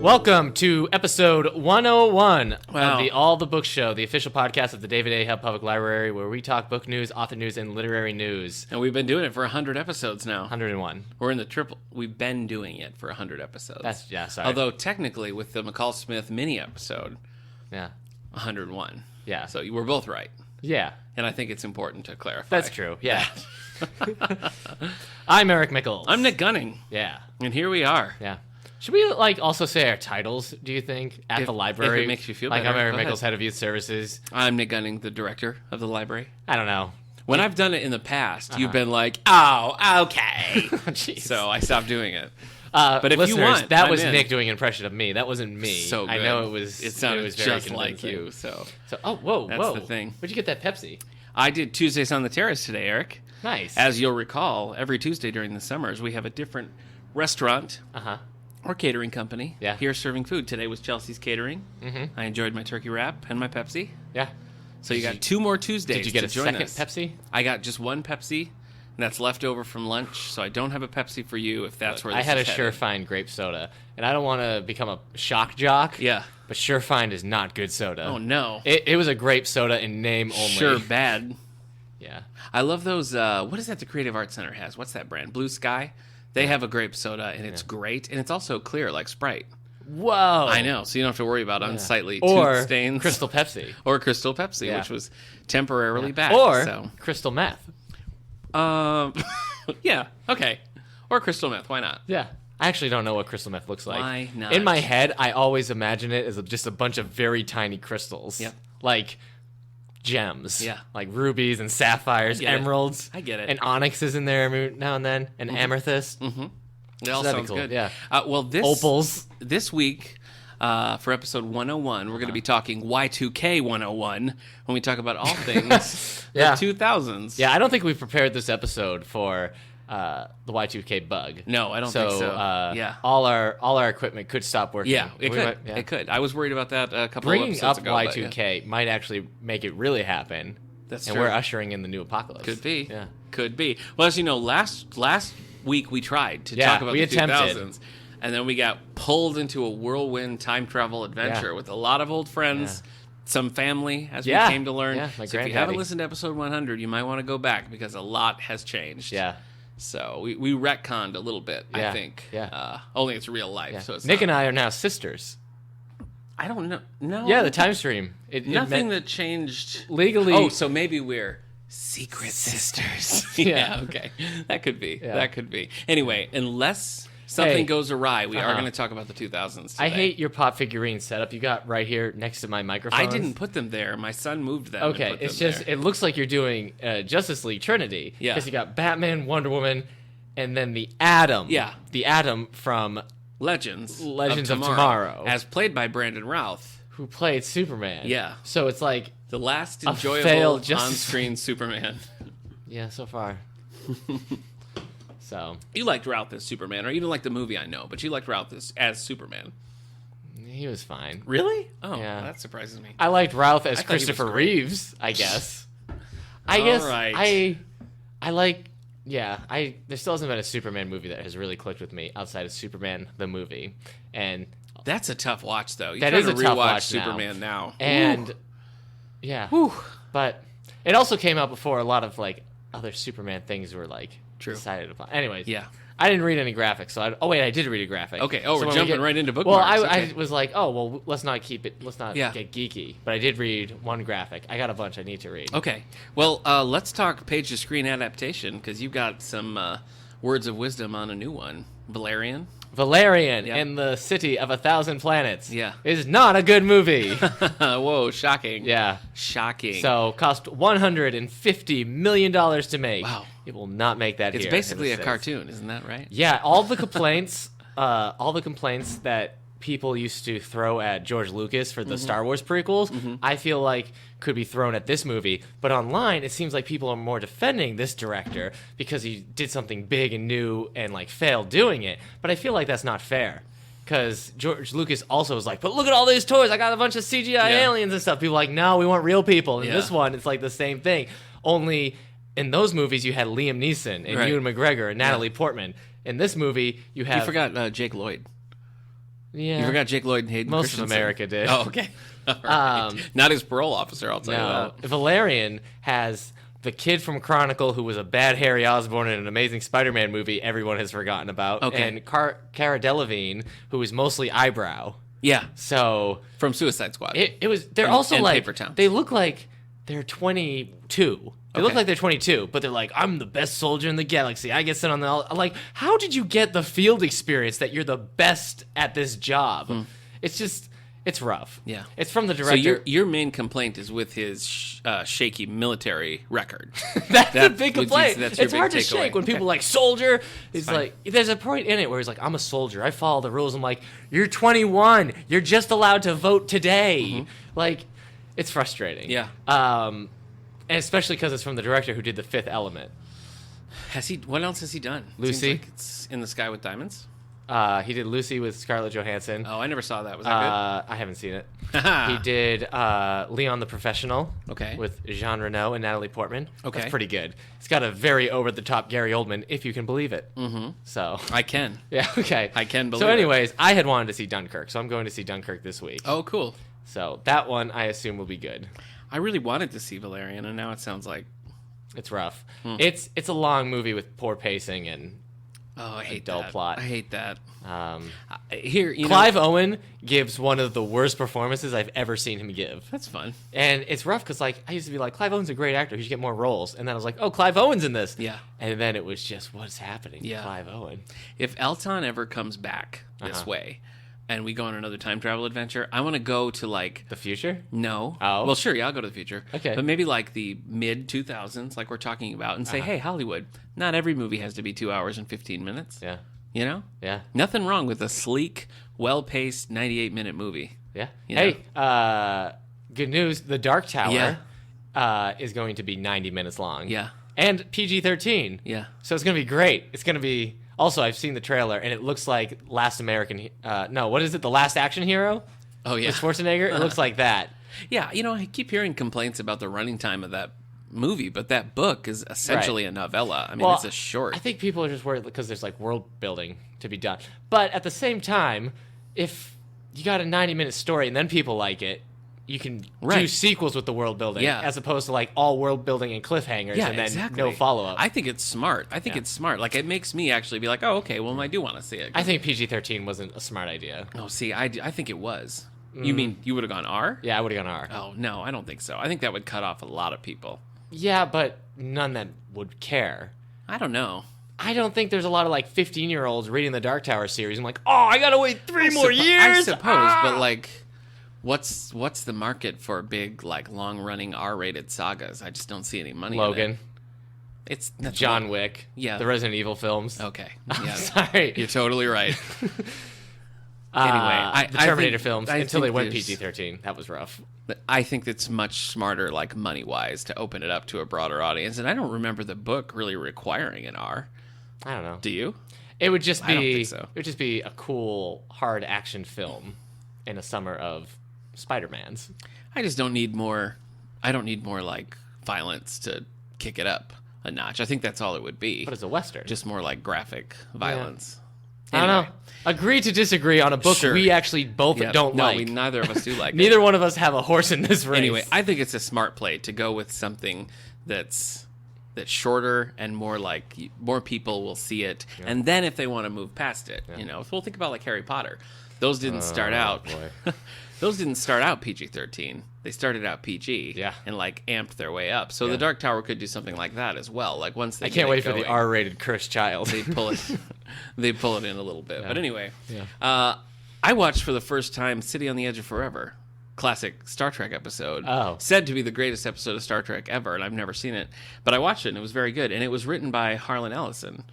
Welcome to episode 101 Wow. of the All the Books Show, the official podcast of the David A. Hub Public Library, where we talk book news, author news, and literary news. And we've been doing it for 100 episodes now. 101. We're in the triple. We've been doing it for 100 episodes. Sorry. Although technically, with the McCall Smith mini episode, Yeah. 101. Yeah. So we're both right. Yeah. And I think it's important to clarify. That's true. Yeah. I'm Eric Mickles. I'm Nick Gunning, Yeah. and here we are. Yeah. Should we also say our titles, do you think, at the library? if it makes you feel like better, I'm Eric go ahead. Mickles, head of youth services. I'm Nick Gunning, the director of the library. I don't know. When I've done it in the past, you've been like, oh, okay. Jeez. So I stopped doing it. But if you listeners, want, that I'm was in. Nick doing an impression of me. That wasn't me. So good. I know it was. It sounded was very just like convincing. you. So Whoa. That's the thing. Where'd you get that Pepsi? I did Tuesdays on the Terrace today, Eric. Nice. As you'll recall, every Tuesday during the summers, we have a different restaurant or catering company here serving food. Today was Chelsea's Catering. Mm-hmm. I enjoyed my turkey wrap and my Pepsi. Yeah. So you got two more Tuesdays. Did you get to a join second us. Pepsi? I got just one Pepsi, and that's left over from lunch. So I don't have a Pepsi for you if that's where I this had a is headed. Surefine grape soda, and I don't want to become a shock jock. Yeah. But Surefine is not good soda. Oh no. It was a grape soda in name only. Sure bad. Yeah. I love those. What is that the Creative Arts Center has? What's that brand? Blue Sky. They have a grape soda, and it's great, and it's also clear like Sprite. Whoa. I know, so you don't have to worry about unsightly Or tooth stains. Crystal Pepsi. Or Crystal Pepsi, which was temporarily back. Or so. Crystal Meth. Yeah, okay. Or Crystal Meth, why not? Yeah. I actually don't know what crystal meth looks like. Why not? In my head, I always imagine it as just a bunch of very tiny crystals. Yep. Like gems. Yeah. Like rubies and sapphires, get it. emeralds. I get it. And onyx is in there now and then. And amethyst. It all that'd be sounds cool, good. yeah. Well, Opals. this week, for episode 101, we're going to be talking Y2K 101 when we talk about all things Yeah. the 2000s. Yeah, I don't think we've prepared this episode for the Y2K bug. No, I don't think so. Yeah. All our equipment could stop working. Yeah, it We could. might- yeah. It could. I was worried about that a couple of Bringing episodes up ago. but Y2K might actually make it really happen. That's and true. we're ushering in the new apocalypse. Could be. Yeah. Could be. Well, as you know, last week we tried to Yeah, talk about we the attempted. 2000s. And then we got pulled into a whirlwind time travel adventure with a lot of old friends, some family, as Yeah. we came to learn. Yeah, my so if you granddaddy. haven't listened to episode 100, you might want to go back because a lot has changed. Yeah. So we retconned a little bit, I Yeah. think. Yeah. Only it's real life. Yeah. So it's Nick not, and I are now sisters. I don't know. No. Yeah, the time stream. It Nothing meant that changed. legally. Oh, so maybe we're secret sisters. Yeah. Okay. That could be. Yeah. That could be. Anyway, unless something Hey. goes awry, we are Uh-huh. going to talk about the 2000s today. I hate your pop figurine setup you got right here next to my microphone. I didn't put them there. My son moved them. and Okay, put it's them just there. it looks like you're doing Justice League Trinity. Yeah. Because you got Batman, Wonder Woman, and then the Atom. Yeah. The Atom from Legends of Tomorrow. as played by Brandon Routh. who played Superman. Yeah. So it's like, The last A enjoyable failed Justice- on-screen Superman. yeah, so far. So You liked Routh as Superman, or you didn't like the movie, I know, but you liked Routh as Superman. he was fine. Really? Oh, Yeah. that surprises me. I liked Ralph as I thought he was Christopher great. Reeves, I guess. I All guess right. I like, yeah, there still hasn't been a Superman movie that has really clicked with me outside of Superman the movie. And That's a tough watch, though. That You're is trying a to tough rewatch watch now. Superman now. And yeah, but it also came out before a lot of like other Superman things were like True. decided upon. Anyways, Yeah. I didn't read any graphics, so I did read a graphic. Okay, oh, we're when we jumping right into Well, bookmarks, I okay. was like, oh well, let's not Yeah. get geeky. But I did read one graphic. I got a bunch I need to read. Okay. Well, let's talk page-to-screen adaptation, because you've got some words of wisdom on a new one. Valerian. Valerian Yeah. and the City of 1,000 Planets. Yeah. is not a good movie. Whoa, shocking. Yeah. Shocking. So cost $150 million to make. Wow. It will not make that it's here in basically the a States. cartoon, isn't that right? Yeah, all the complaints that people used to throw at George Lucas for the Star Wars prequels, I feel like could be thrown at this movie. But online, it seems like people are more defending this director because he did something big and new and like failed doing it. But I feel like that's not fair. Because George Lucas also was like, but look at all these toys. I got a bunch of CGI aliens and stuff. People are like, no, we want real people. And Yeah. this one, it's like the same thing. Only in those movies, you had Liam Neeson and Right. Ewan McGregor and Natalie Portman. In this movie, you have... You forgot Jake Lloyd. Yeah. You forgot Jake Lloyd and Hayden Most Christensen. of America did. Oh, okay. All right. Not his parole officer, I'll tell you that. Valerian has the kid from Chronicle who was a bad Harry Osborn in an amazing Spider-Man movie everyone has forgotten about. Okay. And Cara Delevingne, who is mostly eyebrow. Yeah. So From Suicide Squad. it was. They're also and like Paper Towns. they look like they're 22. They look Okay. like they're 22, but they're like, I'm the best soldier in the galaxy. I get sent on the like. How did you get the field experience that you're the best at this job? It's just. It's rough. Yeah. It's from the So director. your main complaint is with his shaky military record. That's the That- big which is- complaint. that's your It's big hard to takeaway. shake when Okay. people like soldier. It's fine. like there's a point in it where he's like, I'm a soldier. I follow the rules. I'm like, you're 21. You're just allowed to vote today. Like, it's frustrating. Yeah. And especially because it's from the director who did The Fifth Element. What else has he done? Lucy? Seems like it's In the Sky with Diamonds. He did Lucy with Scarlett Johansson. Oh, I never saw that. Was that I haven't seen it. good? He did Leon the Professional. Okay. With Jean Reno and Natalie Portman. Okay. That's pretty good. It's got a very over-the-top Gary Oldman, if you can believe it. Mm-hmm. So. I can. Yeah, okay. I can believe So it. anyways, I had wanted to see Dunkirk, so I'm going to see Dunkirk this week. Oh, cool. So that one, I assume, will be good. I really wanted to see Valerian, and now it sounds like, It's rough. It's a long movie with poor pacing and oh, I hate dull that. plot. I hate that. um, Here, you Clive know, Owen gives one of the worst performances I've ever seen him give. that's fun. And it's rough because, like, I used to be like, Clive Owen's a great actor. He should get more roles. And then I was like, oh, Clive Owen's in this. Yeah. And then it was just, what's happening to Yeah. Clive Owen? If Elton ever comes back this way, and we go on another time travel adventure, I want to go to like The future? no. Oh. Well, sure, yeah, I'll go to the future. Okay. But maybe like the mid 2000s, like we're talking about, and say, hey, Hollywood, not every movie has to be 2 hours and 15 minutes. Yeah. You know? Yeah. Nothing wrong with a sleek, well-paced 98-minute movie. Yeah. You Hey, good news. The Dark Tower Yeah. is going to be 90 minutes long. Yeah. And PG-13. Yeah. So it's going to be great. It's going to be... Also, I've seen the trailer, and it looks like Last American... no, what is it? The Last Action Hero? Oh, yeah. With Schwarzenegger? It looks like that. Yeah, you know, I keep hearing complaints about the running time of that movie, but that book is essentially a novella. I mean, it's a short. I think people are just worried because there's, like, world building to be done. But at the same time, if you got a 90-minute story and then people like it, you can do Right. sequels with the world building, Yeah. as opposed to like all world building and cliffhangers, Yeah, and then exactly. no follow up. I think it's smart. I think it's smart. Like, it makes me actually be like, oh, okay, well, I do want to see it. I think PG-13 wasn't a smart idea. No, see, I think it was. You mean you would have gone R? Yeah, I would have gone R. Oh, no, I don't think so. I think that would cut off a lot of people. Yeah, but none that would care. I don't know. I don't think there's a lot of like 15-year-olds reading the Dark Tower series. I'm like, oh, I gotta wait 3 more years. I suppose, but like, what's the market for big, like, long-running R-rated sagas? I just don't see any money in Logan, it. It's that's John Wick, Yeah. the Resident Evil films. Okay. I'm Yeah. sorry. You're totally right. Anyway, the Terminator films I until they think went there's- PG-13. That was rough. I think it's much smarter, like, money-wise, to open it up to a broader audience. And I don't remember the book really requiring an R. I don't know. Do you? It would just be. I don't think so. It would just be a cool, hard action film in a summer of Spider-Mans. I just don't need more. I don't need more, like, violence to kick it up a notch. I think that's all it would be. But it's a Western. Just more, like, graphic violence. I don't Anyway. know. Agree to disagree on a book Sure. we actually both Yeah, don't no, like. neither of us do like it. Neither one of us have a horse in this race. Anyway, I think it's a smart play to go with something that's shorter and more like more people will see it, and then if they want to move past it, you know, we'll think about like Harry Potter. Those didn't start out. boy. Those didn't start out PG-13. They started out PG, Yeah. and like amped their way up. So the Dark Tower could do something like that as well. Like once they I can't get wait it for the going, R-rated cursed child. they pull it. They pull it in a little bit. But anyway, Yeah. I watched for the first time City on the Edge of Forever, classic Star Trek episode. Oh. Said to be the greatest episode of Star Trek ever, and I've never seen it. But I watched it, and it was very good. And it was written by Harlan Ellison,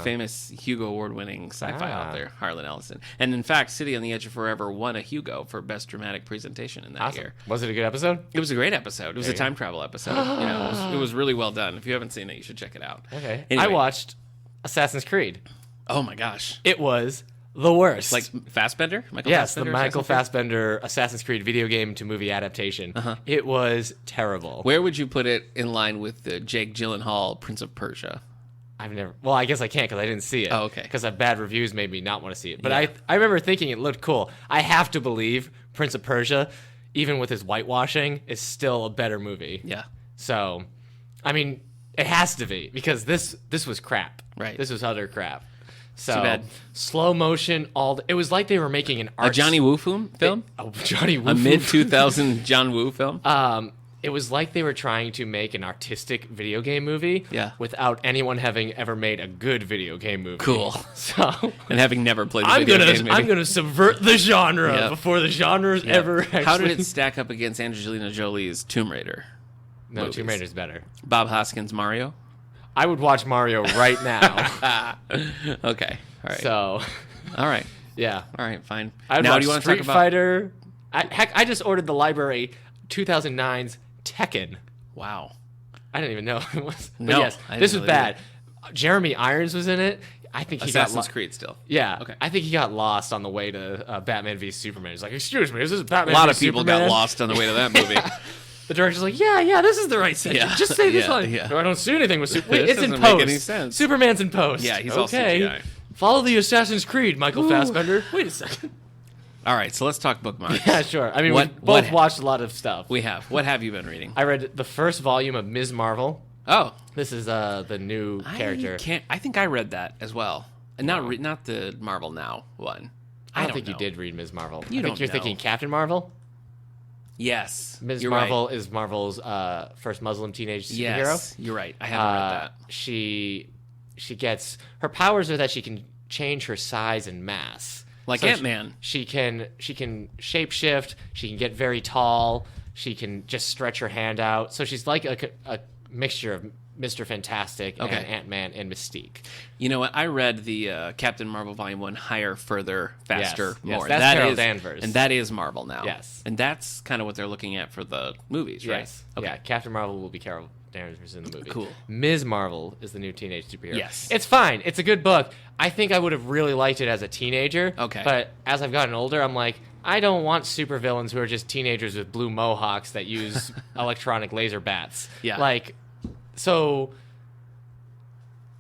famous Hugo Award-winning sci-fi author, Harlan Ellison. And in fact, City on the Edge of Forever won a Hugo for Best Dramatic Presentation in that Awesome. year. Was it a good episode? It was a great episode. It was a time travel episode. You know, it was really well done. If you haven't seen it, you should check it out. Okay. Anyway. I watched Assassin's Creed. Oh my gosh. It was the worst. Like Fassbender? Michael yes, the Fassbender, Michael Assassin's Creed? Fassbender Assassin's Creed video game to movie adaptation. It was terrible. Where would you put it in line with the Jake Gyllenhaal Prince of Persia? I've never. Well, I guess I can't because I didn't see it. Oh, okay. Because bad reviews made me not want to see it. But Yeah. I remember thinking it looked cool. I have to believe Prince of Persia, even with his whitewashing, is still a better movie. Yeah. So, I mean, it has to be because this was crap. Right. This was utter crap. So Too bad. slow motion. It was like they were making an art. A Johnny Woo film? Johnny Woo. A mid-2000 John Woo film? It was like they were trying to make an artistic video game movie. Yeah. Without anyone having ever made a good video game movie. Cool. So. And having never played the video game, maybe. I'm gonna subvert the genre Yeah. before the genre's ever. Actually... How did it stack up against Angelina Jolie's Tomb Raider? No, movies? Tomb Raider's better. Bob Hoskins' Mario? I would watch Mario right now. Okay. All right. So, All right. yeah. All right, fine. I'd Now, watch do you want to Street talk about... Fighter. I just ordered the library 2009's Tekken. Wow. I didn't even know it was. But No, yes, I didn't this was really bad. Jeremy Irons was in it. I think he Assassin's got Creed still. Yeah, Okay. I think he got lost on the way to Batman v Superman. He's like, "Excuse me, is this Batman?" A lot v of people Superman? got lost on the way to that movie. The director's like, "Yeah, this is the right section. Yeah, Just say this yeah, line." yeah. No, I don't see anything with Superman. This It's in doesn't post. make any sense. Superman's in post. Yeah, he's all okay. CGI. Follow the Assassin's Creed, Michael Fassbender. Wait a second. All right, so let's talk bookmarks. Yeah, sure. I mean, What- we both what- watched a lot of stuff. We have. What have you been reading? I read the first volume of Ms. Marvel. Oh, This is the new character. I think I read that as well. And not the Marvel Now one. I don't think know. you did read Ms. Marvel. You I think don't you're know. thinking Captain Marvel. Yes. Ms. You're Marvel right. is Marvel's first Muslim teenage superhero. Yes, you're right. I haven't read that. She gets her powers are that she can change her size and mass. Like So Ant-Man. She can shapeshift. She can get very tall. She can just stretch her hand out. So she's like a mixture of Mr. Fantastic Okay. and Ant-Man and Mystique. You know what? I read the Captain Marvel Volume 1 Higher, Further, Faster, Yes, More. that's That Carol is- Danvers. And that is Marvel now. Yes. And that's kind of what they're looking at for the movies, right? Yes. Okay. Yeah, Captain Marvel will be Carol Danvers in the movie. Cool. Ms. Marvel is the new teenage superhero. Yes. It's fine. It's a good book. I think I would have really liked it as a teenager. Okay. But as I've gotten older, I'm like, I don't want supervillains who are just teenagers with blue mohawks that use electronic laser bats. Yeah. Like, so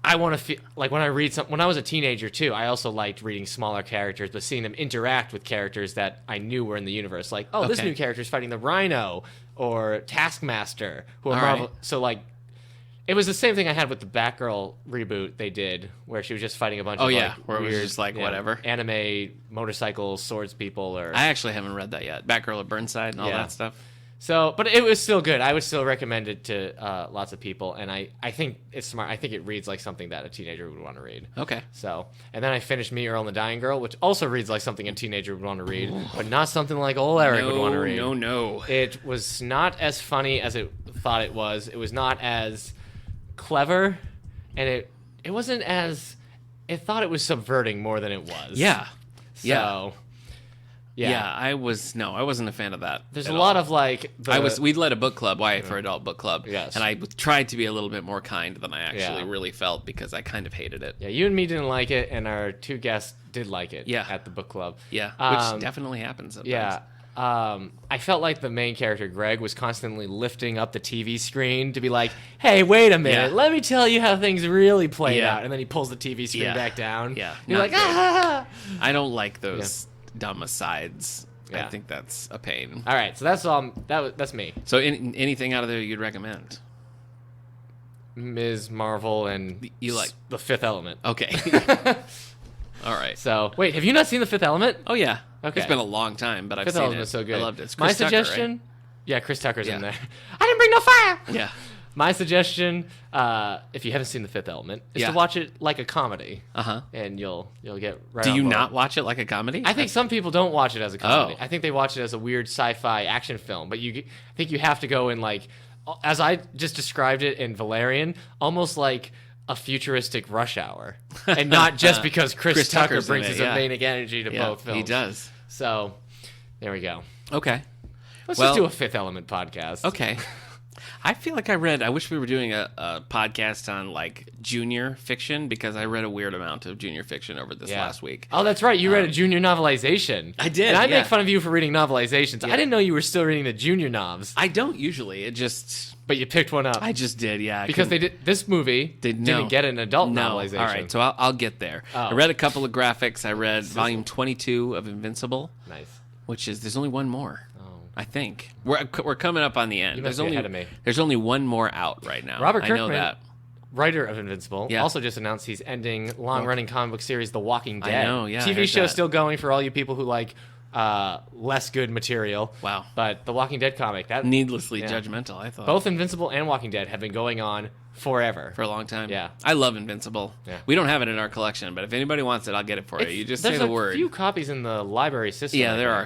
I want to feel like when I read when I was a teenager too, I also liked reading smaller characters, but seeing them interact with characters that I knew were in the universe. Like, oh, this Okay. new character is fighting the Rhino or Taskmaster, who are All Marvel. right. So like, it was the same thing I had with the Batgirl reboot they did, where she was just fighting a bunch Oh, of yeah, like, where it was weird, just like, whatever. anime motorcycle swords people or I actually haven't read that yet. Batgirl at Burnside and all Yeah. that stuff. So, but it was still good. I would still recommend it to lots of people, and I think it's smart. I think it reads like something that a teenager would want to read. Okay. So, and then I finished Me, Earl, and the Dying Girl, which also reads like something a teenager would want to read, but not something like old Eric would want to read. No. It was not as funny as it thought it was. It was not as clever, and it wasn't as... It thought it was subverting more than it was. Yeah. So, yeah. I wasn't a fan of that. There's at a lot all. of like... We led a book club, YA for Adult Book Club. Yes. And I tried to be a little bit more kind than I actually Yeah. really felt because I kind of hated it. Yeah, you and me didn't like it, and our two guests did like it Yeah. at the book club. Yeah. Um, Which definitely happens sometimes. Yeah. I felt like the main character, Greg, was constantly lifting up the TV screen to be like, hey, wait a minute, Yeah. let me tell you how things really played Yeah. out. And then he pulls the TV screen Yeah. back down. Yeah, You're not like, ah! I don't like those dumb asides. I Yeah. think that's a pain. All right, so that's all. That's me. So anything out of there you'd recommend? Ms. Marvel and You like- The Fifth Element. Okay. All right. So, wait, have you not seen The Fifth Element? Oh, yeah. Okay. It's been a long time, but I've Fifth seen Element it. is so good. I loved it. It's My Chris Tucker, suggestion. right? Yeah, Chris Tucker's Yeah. in there. I didn't bring no fire. Yeah. My suggestion, if you haven't seen The Fifth Element, is Yeah. to watch it like a comedy, Uh-huh. and you'll get right. Do on you board. not watch it like a comedy? I think some people don't watch it as a comedy. Oh. I think they watch it as a weird sci-fi action film. But I think you have to go in like, as I just described it in Valerian, almost like a futuristic Rush Hour, and not just because Chris Tucker Tucker's in brings it, his yeah. amazing energy to Yeah, both films. he does. So, there we go. Okay. Let's Well- just do a Fifth Element podcast. Okay. I feel like I wish we were doing a podcast on like junior fiction, because I read a weird amount of junior fiction over this last week. Oh, that's right. You read a junior novelization. I did, And I yeah. make fun of you for reading novelizations. I didn't know you were still reading the junior novs. I don't usually. It just... But you picked one up. I just did, yeah. Because this movie didn't get an adult novelization. All right, so I'll get there. Oh. I read a couple of graphics. I read volume 22 of Invincible. Nice. Which is, there's only one more. Oh. I think. We're coming up on the end. You must be ahead of me. There's only one more out right now. Robert I know Kirkman, that. writer of Invincible, Yeah. also just announced he's ending long-running comic book series The Walking Dead. I know, yeah, I TV heard show that. still going for all you people who like less good material. Wow. But The Walking Dead comic, that Needlessly judgmental, I thought. both Invincible and Walking Dead have been going on forever. For a long time. Yeah. I love Invincible. Yeah. We don't have it in our collection, but if anybody wants it, I'll get it for you. You just say the word. There's a few copies in the library system. Yeah, I there think. are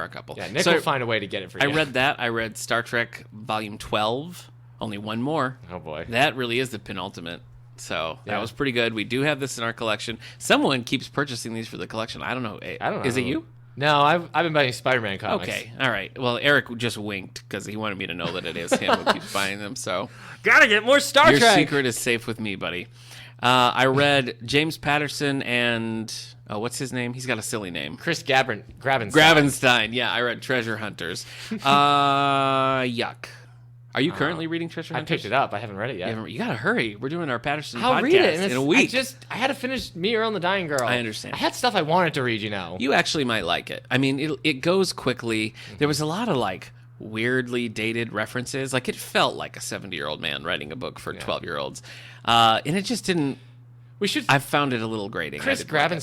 a couple. Yeah, Nick So will find a way to get it for you. I read that. I read Star Trek Volume 12. Only one more. Oh, boy. That really is the penultimate. So that Yeah. was pretty good. We do have this in our collection. Someone keeps purchasing these for the collection. I don't know. I don't know. Is it you? No, I've been buying Spider-Man comics. Okay. All right. Well, Eric just winked because he wanted me to know that it is him who keeps buying them. So Gotta get more Star your Trek! secret is safe with me, buddy. I read James Patterson and... Oh, what's his name? He's got a silly name. Chris Gravenstein. Gravenstein. Yeah, I read Treasure Hunters. Yuck. Are you currently reading Treasure I Hunters? picked it up. I haven't read it yet. You gotta hurry. We're doing our Patterson I'll podcast read it in a week. I had to finish Me Earl and the Dying Girl. I understand. I had stuff I wanted to read, you know. You actually might like it. I mean, it goes quickly. There was a lot of like weirdly dated references. Like it felt like a 70-year-old man writing a book for 12-year-olds, and it just didn't. We should. I found it a little grating. Chris I didn't like it.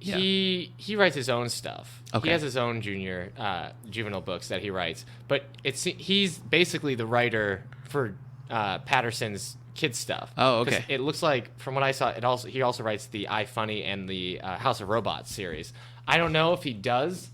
Gravenstein, he writes his own stuff. Okay. He has his own juvenile books that he writes, but he's basically the writer for Patterson's kids stuff. Oh, okay. 'Cause it looks like, from what I saw, he also writes the iFunny and the House of Robots series. I don't know if he does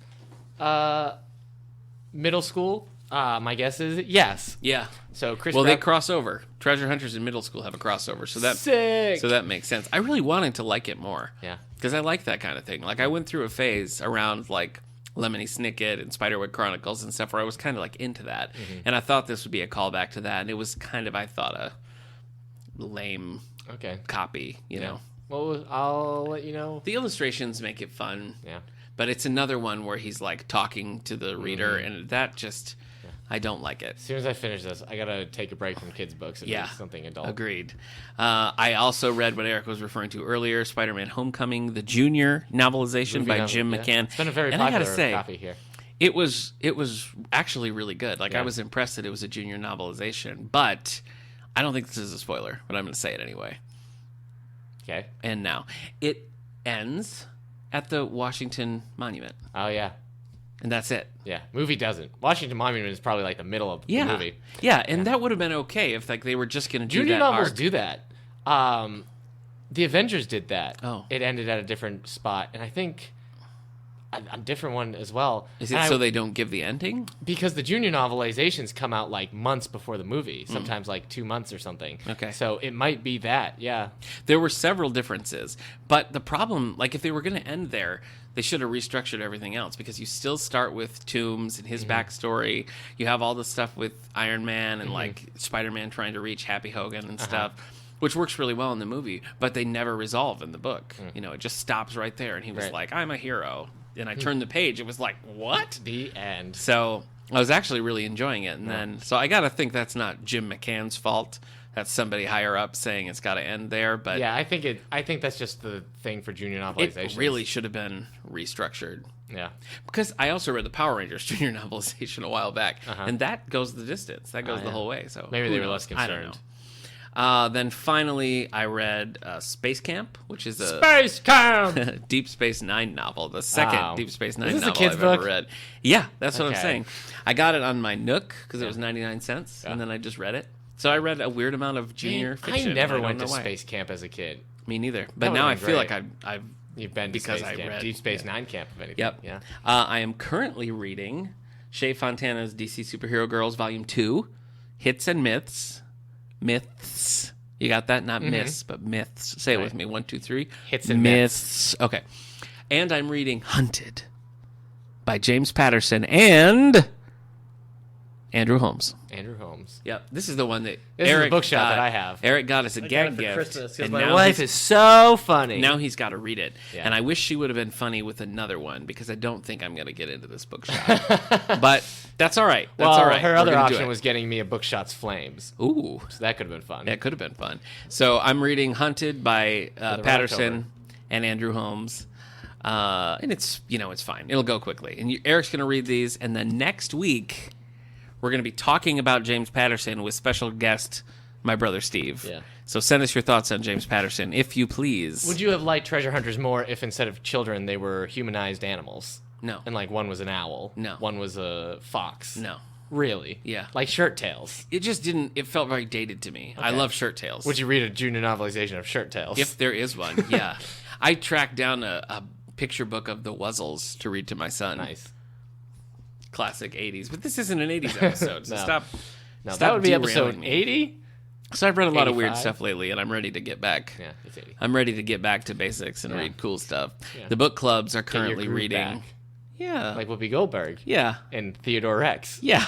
middle school. My guess is yes. Yeah. So Chris. Well, they cross over. Treasure Hunters in middle school have a crossover, so that Sick. So that makes sense. I really wanted to like it more. Yeah. Because I like that kind of thing. Like I went through a phase around like Lemony Snicket and Spiderwick Chronicles and stuff where I was kind of like into that, and I thought this would be a callback to that, and it was kind of, I thought, a lame Okay. copy. You know, Well, I'll let you know. the illustrations make it fun. Yeah. But it's another one where he's like talking to the reader, and that just, I don't like it. As soon as I finish this, I gotta take a break from kids' books and read something adult. Agreed. I also read what Eric was referring to earlier, Spider-Man: Homecoming, the junior novelization Movie by novel, Jim yeah. McCann. It's been a very and I popular gotta say, copy here. it was actually really good. Like I Yeah. was impressed that it was a junior novelization, but I don't think this is a spoiler, but I'm going to say it anyway. Okay. And now it ends at the Washington Monument, Oh yeah. and that's it. Yeah. Movie doesn't. Washington Monument is probably like the middle of Yeah, the movie. yeah, and that would have been okay if like they were just going to do Junior that novels arc. do that. The Avengers did that. Oh. It ended at a different spot, and I think a different one as well. Is it And so they don't give the ending? because the junior novelizations come out like months before the movie, sometimes like 2 months or something. Okay. So it might be that. Yeah. There were several differences, but the problem, like if they were going to end there, they should have restructured everything else, because you still start with Toomes and his backstory. You have all the stuff with Iron Man and like Spider-Man trying to reach Happy Hogan and stuff, which works really well in the movie, but they never resolve in the book. You know, it just stops right there. And he was Right. like, I'm a hero. And I turned the page. It was like, what? The end. So I was actually really enjoying it. And then, so I got to think that's not Jim McCann's fault. That's somebody higher up saying it's got to end there. But Yeah, I think that's just the thing for junior novelizations. it really should have been restructured. Yeah. Because I also read the Power Rangers junior novelization a while back, and that goes the distance. That goes the whole way. So Maybe who they were knows? less I don't know. concerned. Then finally, I read Space Camp, which is a Space Camp. Deep Space Nine novel, the second Wow. Deep Space Is Nine this a novel kid's I've book? ever read. Yeah, that's what I'm Okay. saying. I got it on my Nook because it was 99 cents, and then I just read it. So I read a weird amount of junior fiction. I never and went don't to know why. Space Camp as a kid. Me neither. But would've now I been feel great. like I've You've been to because Space I Camp, read- Deep Space Nine Camp, if anything. Yep. Yeah. I am currently reading Shea Fontana's DC Superhero Girls Volume 2, Hits and Myths. Myths. You got that? Not myths, but myths. Say it with me. 1, 2, 3. Hits and myths. Okay. And I'm reading Hunted by James Patterson and Andrew Holmes. Andrew Holmes. Yep, this is the one that This is Eric the bookshop got, that I have. Eric got us a I got gag it for gift, Christmas because and my now wife he's- is so funny. Now he's got to read it, Yeah. and I wish she would have been funny with another one because I don't think I'm going to get into this bookshop. But that's all right. That's well, all right. her We're other gonna do option it. was getting me a Bookshot's Flames. Ooh, So that could have been fun. that could have been fun. So I'm reading Hunted by Patterson October. and Andrew Holmes. And it's fine. It'll go quickly. And Eric's going to read these, and then next week we're going to be talking about James Patterson with special guest my brother Steve. Yeah. So send us your thoughts on James Patterson, if you please. Would you have liked Treasure Hunters more if instead of children they were humanized animals? No. And like one was an owl. No. One was a fox. No. Really? Yeah. Like Shirt Tails. It just didn't. It felt very dated to me. I love Shirt Tails. Would you read a junior novelization of Shirt Tails? If there is one, yeah. I tracked down a picture book of the Wuzzles to read to my son. Nice. Classic 80s. But this isn't an 80s episode, so No. stop. No, stop that would be derailing episode me. 80? So I've read a lot of weird 85? stuff lately, and I'm ready to get back. Yeah, it's 80. I'm ready to get back to basics and Yeah. read cool stuff. Yeah. The book clubs are Get your currently groove reading. back. Yeah. Like Whoopi Goldberg yeah. and Theodore Rex. Yeah.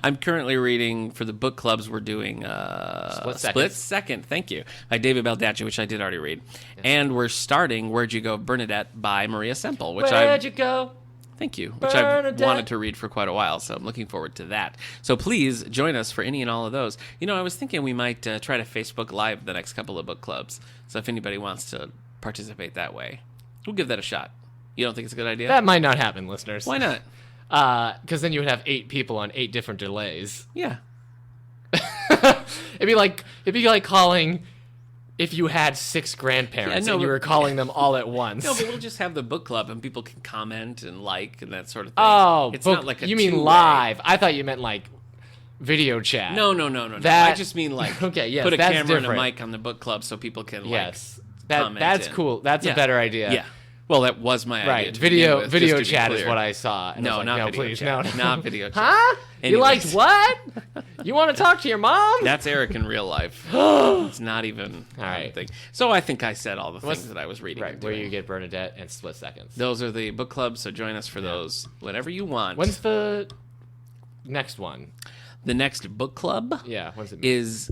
I'm currently reading for the book clubs. We're doing Split Second. Thank you. By David Baldacci, which I did already read. And we're starting Where'd You Go, Bernadette by Maria Semple, which Where'd you go? Thank you. Which I've Bernadette. wanted to read for quite a while, so I'm looking forward to that. So please join us for any and all of those. I was thinking we might try to Facebook Live the next couple of book clubs. So if anybody wants to participate that way, we'll give that a shot. You don't think it's a good idea? That might not happen, listeners. Why not? Because then you would have 8 people on 8 different delays. Yeah. It'd be like calling if you had 6 grandparents Yeah, no, and you but- were calling them all at once. No, but we'll just have the book club and people can comment and like and that sort of thing. Oh, it's book, not like a you mean two-way. live? I thought you meant like video chat. No. That- I just mean like Okay, yes, put a that's camera and different. a mic on the book club so people can Yes, comment that's in. cool. That's Yeah. a better idea. Yeah. Well, that was my idea. Right. to begin with, Video just to be chat is clear. what I saw. And I No, was like, not no, video please, chat. no. Not video chat. Huh? You liked Anyways. what? You want to talk to your mom? That's Eric in real life. It's not even All right. a thing. So I think I said all the What's- things that I was reading. Right, and where doing. you get Bernadette and Split Seconds. Those are the book clubs, so join us for those whenever you want. When's the next one? the next book club? Yeah, when's it? Is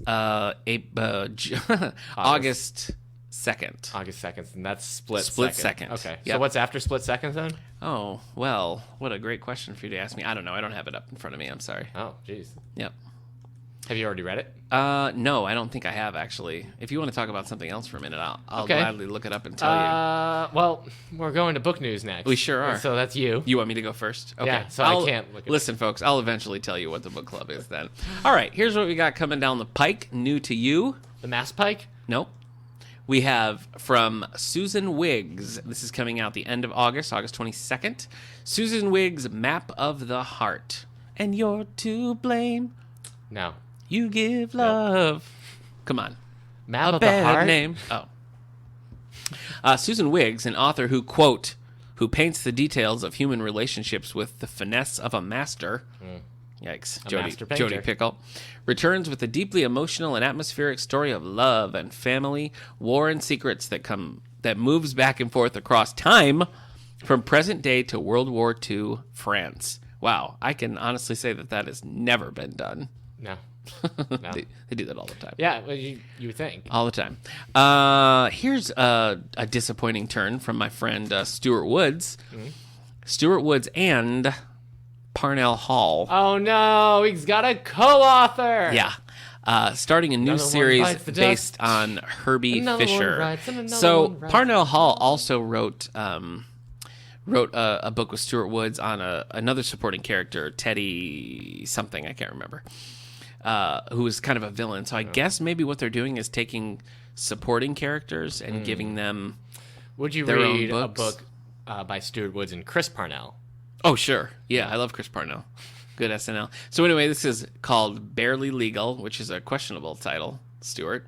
August 2nd. August 2nd, and that's Split Second. Okay, Yep. so what's after Split Second then? Oh, well, what a great question for you to ask me. I don't know. I don't have it up in front of me. I'm sorry. Oh, jeez. Yep. Have you already read it? No, I don't think I have, actually. If you want to talk about something else for a minute, I'll Okay. gladly look it up and tell you. Well, we're going to book news next. We sure are. So that's you. You want me to go first? Okay. Yeah, so I can't look at Listen, folks, I'll eventually tell you what the book club is then. All right, here's what we got coming down the pike, new to you. The Mass Pike? Nope. We have from Susan Wiggs. This is coming out the end of August 22nd. Susan Wiggs' Map of the Heart. And you're to blame. No. You give love. Come on. Map A of the better Heart? name. Oh. Susan Wiggs, an author who, quote, who paints the details of human relationships with the finesse of a master. Yikes. master painter. Jody Pickle. Returns with a deeply emotional and atmospheric story of love and family, war and secrets that moves back and forth across time from present day to World War II France. Wow. I can honestly say that has never been done. No. No. They do that all the time. Yeah, well, you would think. All the time. Here's a disappointing turn from my friend Stuart Woods. Stuart Woods and Parnell Hall. Oh no, he's got a co-author. Yeah. Starting a new Another one series bites the based dust. on Herbie Another one Fisher. writes and another So one writes. Parnell Hall also wrote a book with Stuart Woods on another supporting character, Teddy something, I can't remember, who is kind of a villain. So I guess maybe what they're doing is taking supporting characters and giving them... Would you Their own read a books. book by Stuart Woods and Chris Parnell? Oh, sure. Yeah, I love Chris Parnell. Good SNL. So anyway, this is called Barely Legal, which is a questionable title, Stuart.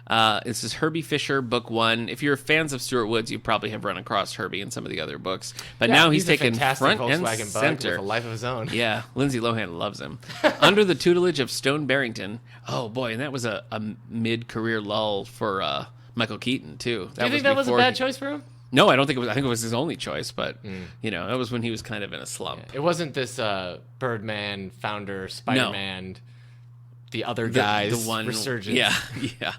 Yeah. This is Herbie Fisher, book 1. If you're fans of Stuart Woods, you probably have run across Herbie in some of the other books. But now he's a taken fantastic front and Volkswagen Bug center. with a life of his own. Yeah, Lindsay Lohan loves him. Under the tutelage of Stone Barrington. Oh, boy, and that was a mid-career lull for Michael Keaton, too. Do you think that was a bad choice for him? No, I don't think it was. I think it was his only choice, but that was when he was kind of in a slump. It wasn't this Birdman founder, Spider-Man, the other guy's the one resurgence. Yeah.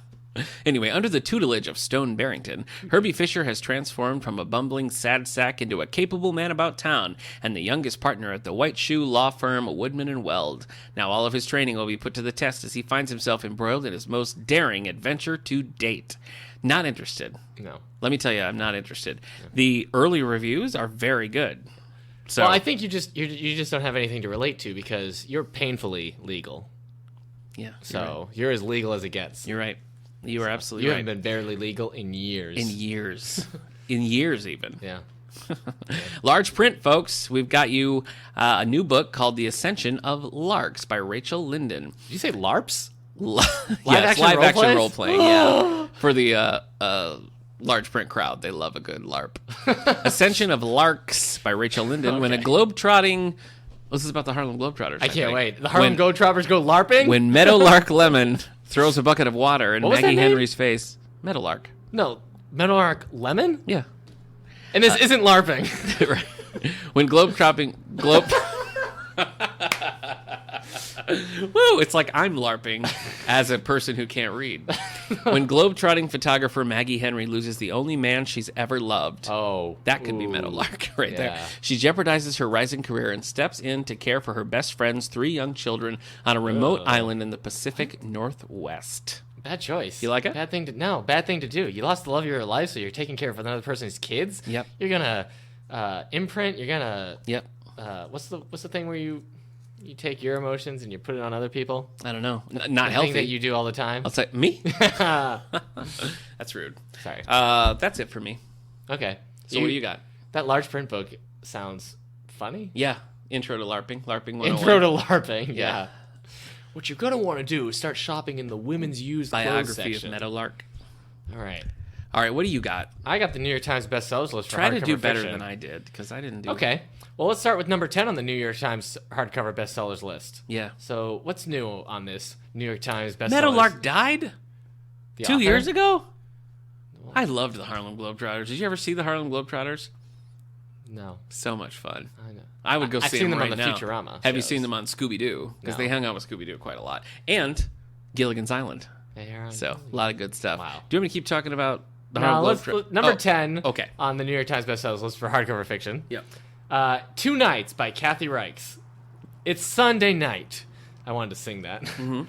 Anyway, under the tutelage of Stone Barrington, Herbie Fisher has transformed from a bumbling sad sack into a capable man about town and the youngest partner at the white shoe law firm Woodman and Weld. Now all of his training will be put to the test as he finds himself embroiled in his most daring adventure to date. Not interested. No. Let me tell you, I'm not interested. The early reviews are very good. So Well, I think you just don't have anything to relate to because you're painfully legal. yeah, So you're as legal as it gets. you're right. You are absolutely You right. haven't been barely legal in years. In years. In years, even. Yeah. Large print, folks. We've got you a new book called The Ascension of Larks by Rachel Linden. Did you say LARPs? Yes, action live action role-plays? role playing, yeah. For the large print crowd, they love a good LARP. Ascension of Larks by Rachel Linden. When a globe-trotting... This is about the Harlem Globetrotters. I can't think. wait. The Harlem Globetrotters go LARPing? When Meadowlark Lemon throws a bucket of water in What was that Maggie name? Henry's face. Meadowlark. No. Meadowlark Lemon? Yeah. And this isn't LARPing. Right. When globetrotting Woo! It's like I'm LARPing as a person who can't read. When globetrotting photographer Maggie Henry loses the only man she's ever loved. Oh. That could be Ooh. Meadowlark right there. Yeah. She jeopardizes her rising career and steps in to care for her best friend's 3 young children on a remote island in the Pacific Northwest. Bad choice. You like it? Bad thing to do. You lost the love of your life, so you're taking care of another person's kids. Yep. You're gonna imprint. You're gonna. Yep. What's the thing where you take your emotions and you put it on other people? I don't know. Not The healthy. thing that you do all the time. I'll say me. That's rude. Sorry. That's it for me. Okay. So what do you got? That large print book sounds funny. Yeah. Intro to LARPing. LARPing 101. Intro to LARPing. Yeah. Yeah. What you're gonna want to do is start shopping in the women's used clothes Biography of section. Meadowlark. All right. All right, what do you got? I got the New York Times bestsellers list for Try to hardcover do better fiction. than I did, because I didn't do Okay. Well, let's start with number 10 on the New York Times hardcover bestsellers list. Yeah. So, what's new on this New York Times bestsellers? Meadowlark died The 2 author? years ago? I loved the Harlem Globetrotters. Did you ever see the Harlem Globetrotters? No. So much fun. I know. I would go I've see seen them them right on the now. Futurama Have you shows. seen them on Scooby-Doo? Because No. they hung out with Scooby-Doo quite a lot. And Gilligan's Island. They are on- So, a lot of good stuff. Wow. Do you want me to keep talking about the No, Harlem let's, Globetrotters? number Oh, 10 okay. on the New York Times bestsellers list for hardcover fiction. Yep. Two Nights by Kathy Reichs. It's Sunday night. I wanted to sing that. Mm-hmm.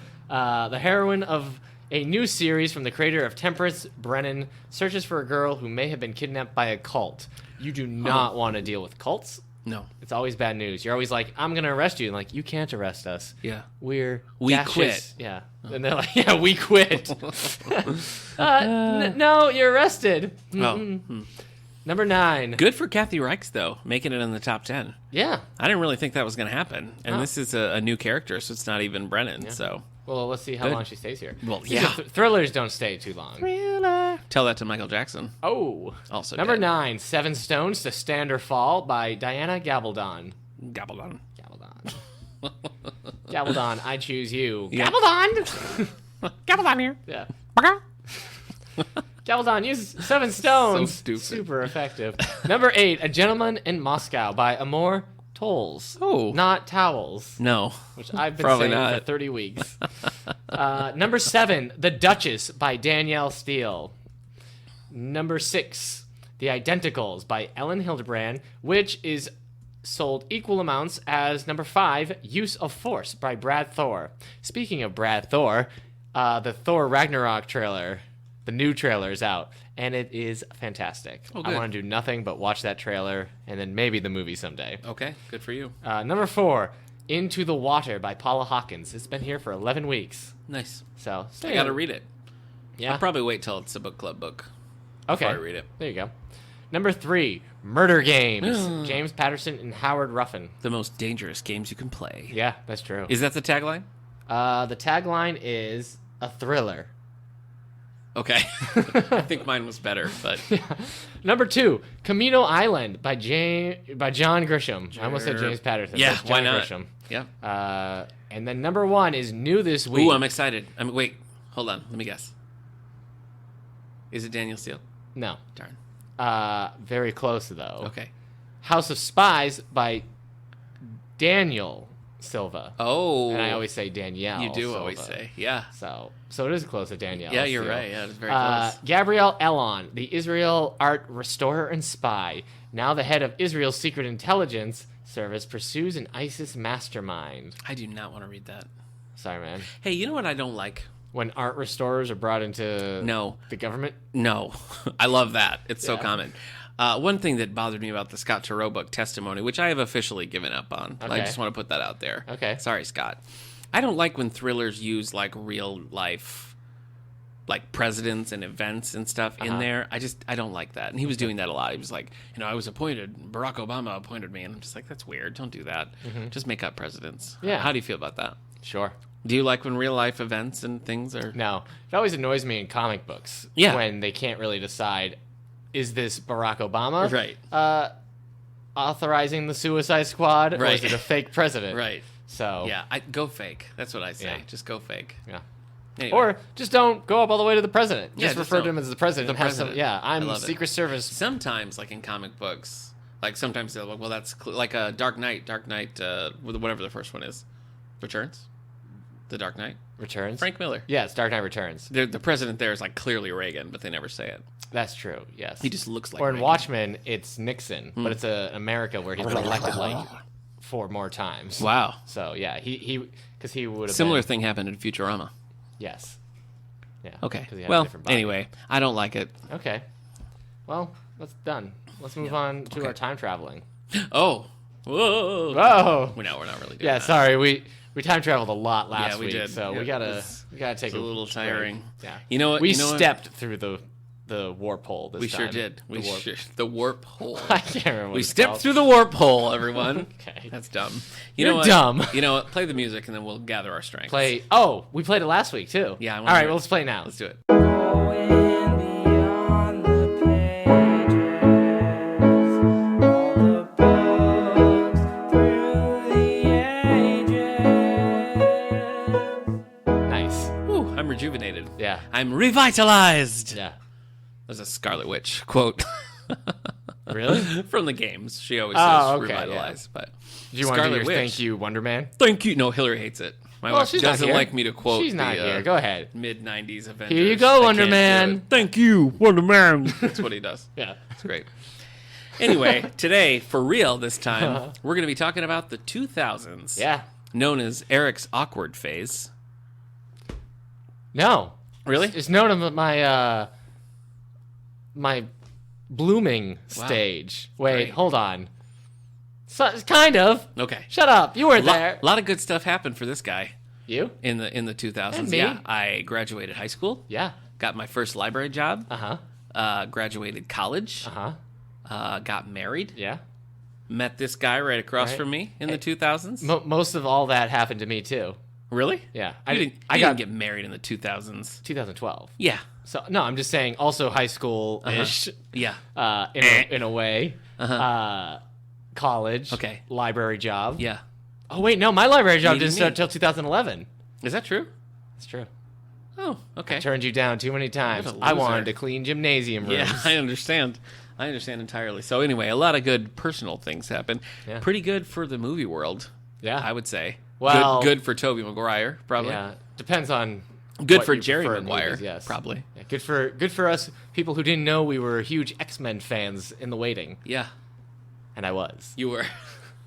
The heroine of a new series from the creator of Temperance, Brennan, searches for a girl who may have been kidnapped by a cult. You do not want to deal with cults. No. It's always bad news. You're always like, I'm going to arrest you. And like, you can't arrest us. Yeah. We gaseous. quit. Yeah. And they're like, yeah, we quit. No, you're arrested. Oh. Number 9. Good for Kathy Reichs, though, making it in the top 10. Yeah. I didn't really think that was going to happen. And Oh. this is a new character, so it's not even Brennan. So Well, let's see how Good. long she stays here. Well, Speaking yeah. of thrillers don't stay too long. tell that to Michael Jackson. Oh. Also Number dead. 9, Seven Stones to Stand or Fall by Diana Gabaldon. Gabaldon. Gabaldon. Gabaldon, I choose you. Yeah. Gabaldon! Gabaldon here. Yeah. Gabaldon, use 7 stones. So stupid. Super effective. Number 8, A Gentleman in Moscow by Amor Tolls. Oh. Not Towels, No. which I've been Probably saying not. for 30 weeks. Number 7, The Duchess by Danielle Steele. Number 6, The Identicals by Ellen Hildebrand, which is sold equal amounts as number 5, Use of Force by Brad Thor. Speaking of Brad Thor, the Thor Ragnarok trailer, the new trailer is out, and it is fantastic. Oh, I good. want to do nothing but watch that trailer, and then maybe the movie someday. Okay, good for you. Number 4, Into the Water by Paula Hawkins. It's been here for 11 weeks, Nice. so I got to read it. Yeah. I'll probably wait till it's a book club book Okay. before I read it. There you go. Number 3, Murder Games. James Patterson and Howard Ruffin. The most dangerous games you can play. Yeah, that's true. Is that the tagline? The tagline is a thriller. Okay. I think mine was better, but Number 2, Camino Island by John Grisham. I almost said James Patterson. Yeah, but it's why John not? Grisham. Yeah. And then number 1 is new this week. Ooh, I'm excited. Wait, hold on. Let me guess. Is it Daniel Steele? No. Darn. Very close, though. Okay. House of Spies by Daniel Silva. Oh. And I always say Danielle. You do Silva. always say, yeah. So it is close to Danielle. Yeah, you're still. right. Yeah, it's very close. Gabrielle Elon, the Israel art restorer and spy, now the head of Israel's secret intelligence service, pursues an ISIS mastermind. I do not want to read that. Sorry, man. Hey, you know what I don't like? When art restorers are brought into the government? No. I love that. It's so Yeah. common. One thing that bothered me about the Scott Turow book, Testimony, which I have officially given up on. I Okay. just want to put that out there. Okay. Sorry, Scott. I don't like when thrillers use like real life, like presidents and events and stuff in there. I don't like that. And he was doing that a lot. He was like, I was appointed. Barack Obama appointed me. And I'm just like, that's weird. Don't do that. Just make up presidents. Yeah. How do you feel about that? Sure. Do you like when real life events and things are... No. It always annoys me in comic books Yeah. when they can't really decide, is this Barack Obama Right. Authorizing the Suicide Squad, or Right. is it a fake president? Right. So, Yeah, go fake. That's what I say. Yeah. Just go fake. yeah. Anyway. Or just don't go up all the way to the president. Yeah, Just just refer to don't. him as the president. The and have president. yeah, I I'm love it. Secret Service. Sometimes, like in comic books, like sometimes they're like, well, that's like a Dark Knight, whatever the first one is. Returns? The Dark Knight? Returns? Frank Miller. Yeah, it's Dark Knight Returns. The president there is like clearly Reagan, but they never say it. That's true, yes. He just looks like Or in Reagan. Watchmen, it's Nixon, but it's America where he's been elected like 4 more times. Wow. So, yeah, because he would have Similar been, thing happened in Futurama. Yes. Yeah. Okay. 'cause he had a Well, different body. anyway, I don't like it. Okay. Well, that's done. Let's move on to our time traveling. Oh. Whoa. Whoa. No, we're not really doing Yeah, that. sorry. We time traveled a lot last we week, did. so Yeah, we gotta it's take a little break. tiring. Yeah. You know what? We you know what? stepped through the warp hole this We time. sure did. The warp hole. I can't remember what We it's stepped called. through the warp hole, everyone. Okay. That's dumb. You're know what? dumb. You know what? Play the music and then we'll gather our strength. Play. Oh, we played it last week too. Yeah, I All wanna right. hear Well, it. let's play it now. Let's do it. Going beyond the pages, all the books through the ages. Nice. Whew, I'm rejuvenated. Yeah. I'm revitalized. Yeah. There's a Scarlet Witch quote. Really? From the games. She always Oh, says okay, revitalize. But Do you want to do Scarlet your Witch. thank you, Wonder Man? Thank you. No, Hillary hates it. My Well, wife she's not doesn't here. like me to quote She's not the here. Go ahead. mid-90s Avengers. Here you go, I Wonder can't do Man. it. Thank you, Wonder Man. That's what he does. Yeah. It's great. Anyway, today, for real this time, we're going to be talking about the 2000s. Yeah. Known as Eric's awkward phase. No. Really? It's known as my my blooming stage. Wait, Great. hold on. So, kind of. Okay. Shut up. You weren't there. A lot of good stuff happened for this guy You? in the 2000s. And me. Yeah, I graduated high school, Yeah. got my first library job, Uh-huh. graduated college, Uh-huh. got married, Yeah. met this guy right across Right. from me in the 2000s. Most of all that happened to me too. Really? Yeah. I didn't. I You got didn't get married in the 2000s. 2012. Yeah. So no, I'm just saying also high school-ish Yeah. in a way. College. Okay. Library job. Yeah. Oh wait, no, my library job Meeting didn't me. start till 2011. Is that true? That's true. Oh, okay. Turned you down too many times. What a I loser. wanted to clean gymnasium rooms. Yeah, I understand. I understand entirely. So anyway, a lot of good personal things happen. Yeah. Pretty good for the movie world, Yeah. I would say. Well- good for Tobey Maguire, probably. Yeah. Depends on Good what for you Jerry prefer in Maguire, movies, yes. probably. Yeah, good for us people who didn't know we were huge X-Men fans in the waiting, Yeah, and I was. you were.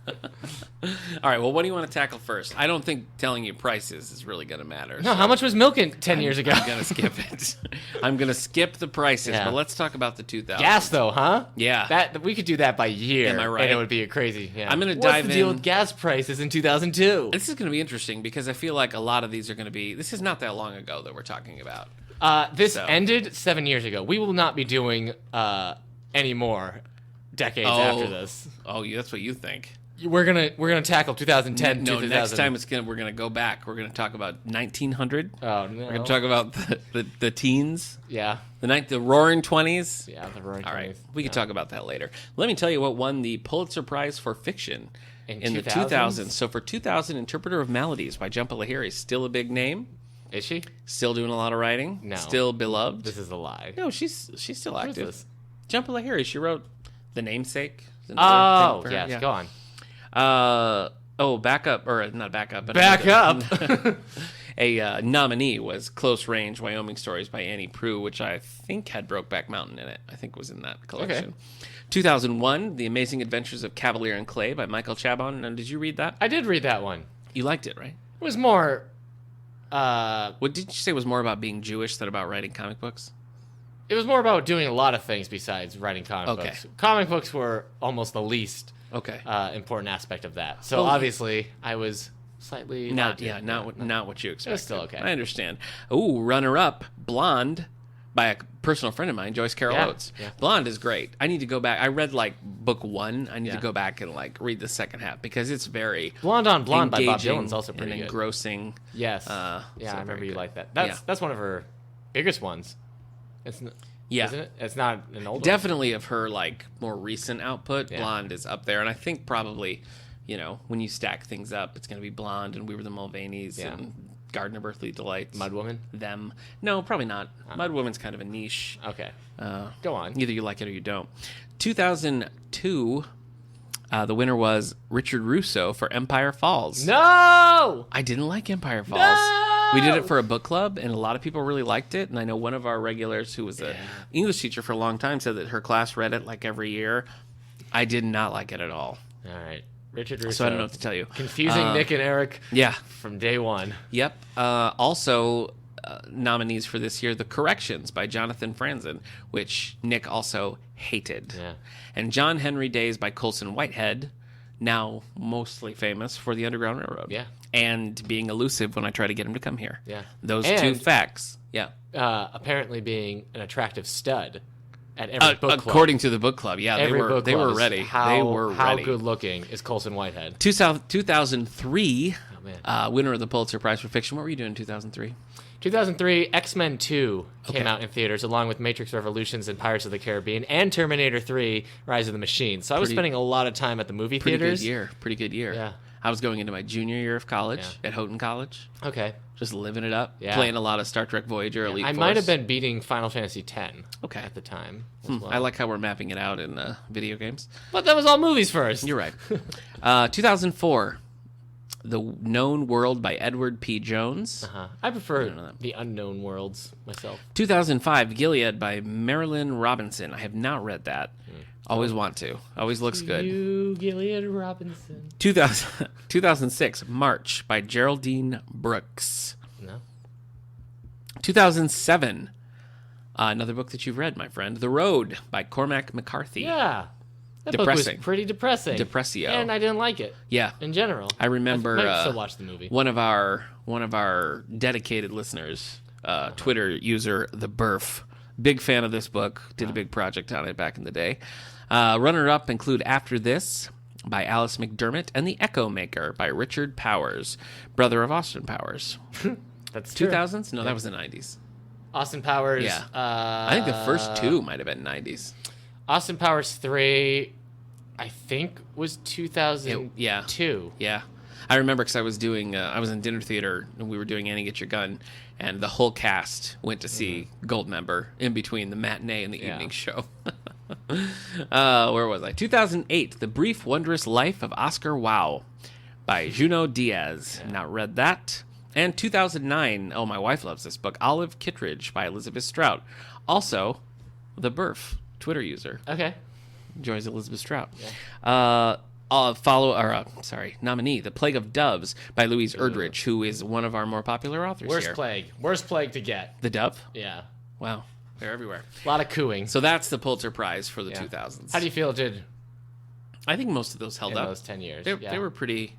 All right, well, what do you want to tackle first? I don't think telling you prices is really going to matter. No, how much was milk in 10 years ago? I'm going to skip it. I'm going to skip the prices, Yeah. but let's talk about the 2000s. Gas though, huh? Yeah. That we could do that by year. Am I right? And it would be a crazy. Yeah. I'm gonna What's dive the deal in- with gas prices in 2002? This is going to be interesting because I feel like a lot of these are going to be. This is not that long ago that we're talking about. This So. ended 7 years ago. We will not be doing any more decades after this. Oh, that's what you think. We're gonna tackle 2010 No, 2000. next time we're gonna go back. We're gonna talk about 1900. Oh no. We're gonna talk about the teens, Yeah. the roaring 20s. Yeah. The roaring All right, 20s. we can talk about that later. Let me tell you what won the Pulitzer Prize for fiction In the 2000s. So for 2000, Interpreter of Maladies by Jhumpa Lahiri, still a big name, Is she? still doing a lot of writing, No. still beloved. This is a lie. No, she's still Who is active. this? John Lahiri. She wrote The Namesake. Is Oh, another thing for her. yes. Yeah. Go on. Backup, or not backup, but Back up. a nominee was Close Range Wyoming Stories by Annie Proulx, which I think had Brokeback Mountain in it. I think was in that collection. 2001, The Amazing Adventures of Cavalier and Clay by Michael Chabon. Now, did you read that? I did read that one. You liked it, right? It was more. What did you say was more about being Jewish than about writing comic books? It was more about doing a lot of things besides writing comic Okay. books. Comic books were almost the least Okay. important aspect of that. So Well, obviously, I was slightly Not larger. not what you expected. still okay. I understand. Ooh, runner up, Blonde, by a personal friend of mine, Joyce Carol Yeah, Oates. yeah. Blonde is great. I need to go back. I read like book 1. I need Yeah. to go back and like read the second half because it's very Blonde on Blonde by Bob engaging Dylan's also pretty and good. engrossing. Yes. so I remember very you good. like that. Yeah. That's one of her biggest ones. Yeah. Isn't it? It's not an old one. Definitely of her like more recent output, Yeah. Blonde is up there, and I think probably, when you stack things up, it's going to be Blonde and We Were the Mulvaneys Yeah. and Garden of Earthly Delights. Mudwoman? Them. No, probably not. Mudwoman's kind of a niche. Okay. Go on. Either you like it or you don't. 2002, the winner was Richard Russo for Empire Falls. No! I didn't like Empire Falls. No! We did it for a book club, and a lot of people really liked it. And I know one of our regulars, who was an English teacher for a long time, said that her class read it like every year. I did not like it at all. All right. Richard Russo. So I don't know what to tell you. Confusing Nick and Eric Yeah. from day one. Yep. Also, nominees for this year, The Corrections by Jonathan Franzen, which Nick also hated. Yeah. And John Henry Days by Colson Whitehead, now mostly famous for the Underground Railroad. Yeah. And being elusive when I try to get him to come here. Yeah. Those And- two facts. Yeah. Apparently being an attractive stud at every book club. According to the book club, yeah, Every book they club were is ready. How, They were how ready. good looking is Colson Whitehead? 2003, Oh, man. winner of the Pulitzer Prize for Fiction. What were you doing in 2003? 2003, X-Men 2 came Okay. out in theaters, along with Matrix Revolutions and Pirates of the Caribbean, and Terminator 3, Rise of the Machine. So I was Pretty- spending a lot of time at the movie Pretty theaters. good year. Pretty good year. Yeah. I was going into my junior year of college Yeah. at Houghton College, Okay. just living it up, Yeah. playing a lot of Star Trek Voyager, Elite I Force. might have been beating Final Fantasy X Okay. at the time as well. I like how we're mapping it out in video games. But that was all movies first. You're right. 2004, The Known World by Edward P. Jones. I prefer know that. the Unknown Worlds myself. 2005, Gilead by Marilyn Robinson. I have not read that. Always want to. Always looks good. You, Gilead Robinson. 2006, March by Geraldine Brooks. No. 2007, another book that you've read, my friend, The Road by Cormac McCarthy. Yeah. That Depressing. book was pretty depressing. Depressio. And I didn't like it Yeah. in general. I remember I might still watch the movie. one of our dedicated listeners, Twitter user The Burf, big fan of this book. Did a big project on it back in the day. Runner-up include After This by Alice McDermott and The Echo Maker by Richard Powers, brother of Austin Powers. That's true. 2000s? No, that was the 90s. Austin Powers. Yeah. I think the first two might have been 90s. Austin Powers 3, I think, was 2002. Yeah. I remember because I was doing, I was in dinner theater and we were doing Annie Get Your Gun, and the whole cast went to see Goldmember in between the matinee and the Yeah. evening show. Where was I? 2008, The Brief Wondrous Life of Oscar Wilde by Junot Diaz. Not read that. And 2009, oh, my wife loves this book, Olive Kittredge by Elizabeth Strout. Also, The Burf, Twitter user, Okay. enjoys Elizabeth Strout. Yeah. Nominee, The Plague of Doves by Louise Erdrich, who is one of our more popular authors Worst here. plague. Worst plague to get. The Dove? Yeah. Wow, they're everywhere. A lot of cooing. So that's the Pulitzer Prize for the Yeah. 2000s. How do you feel it did I think most of those held in up. those 10 years? They, Yeah. they were pretty.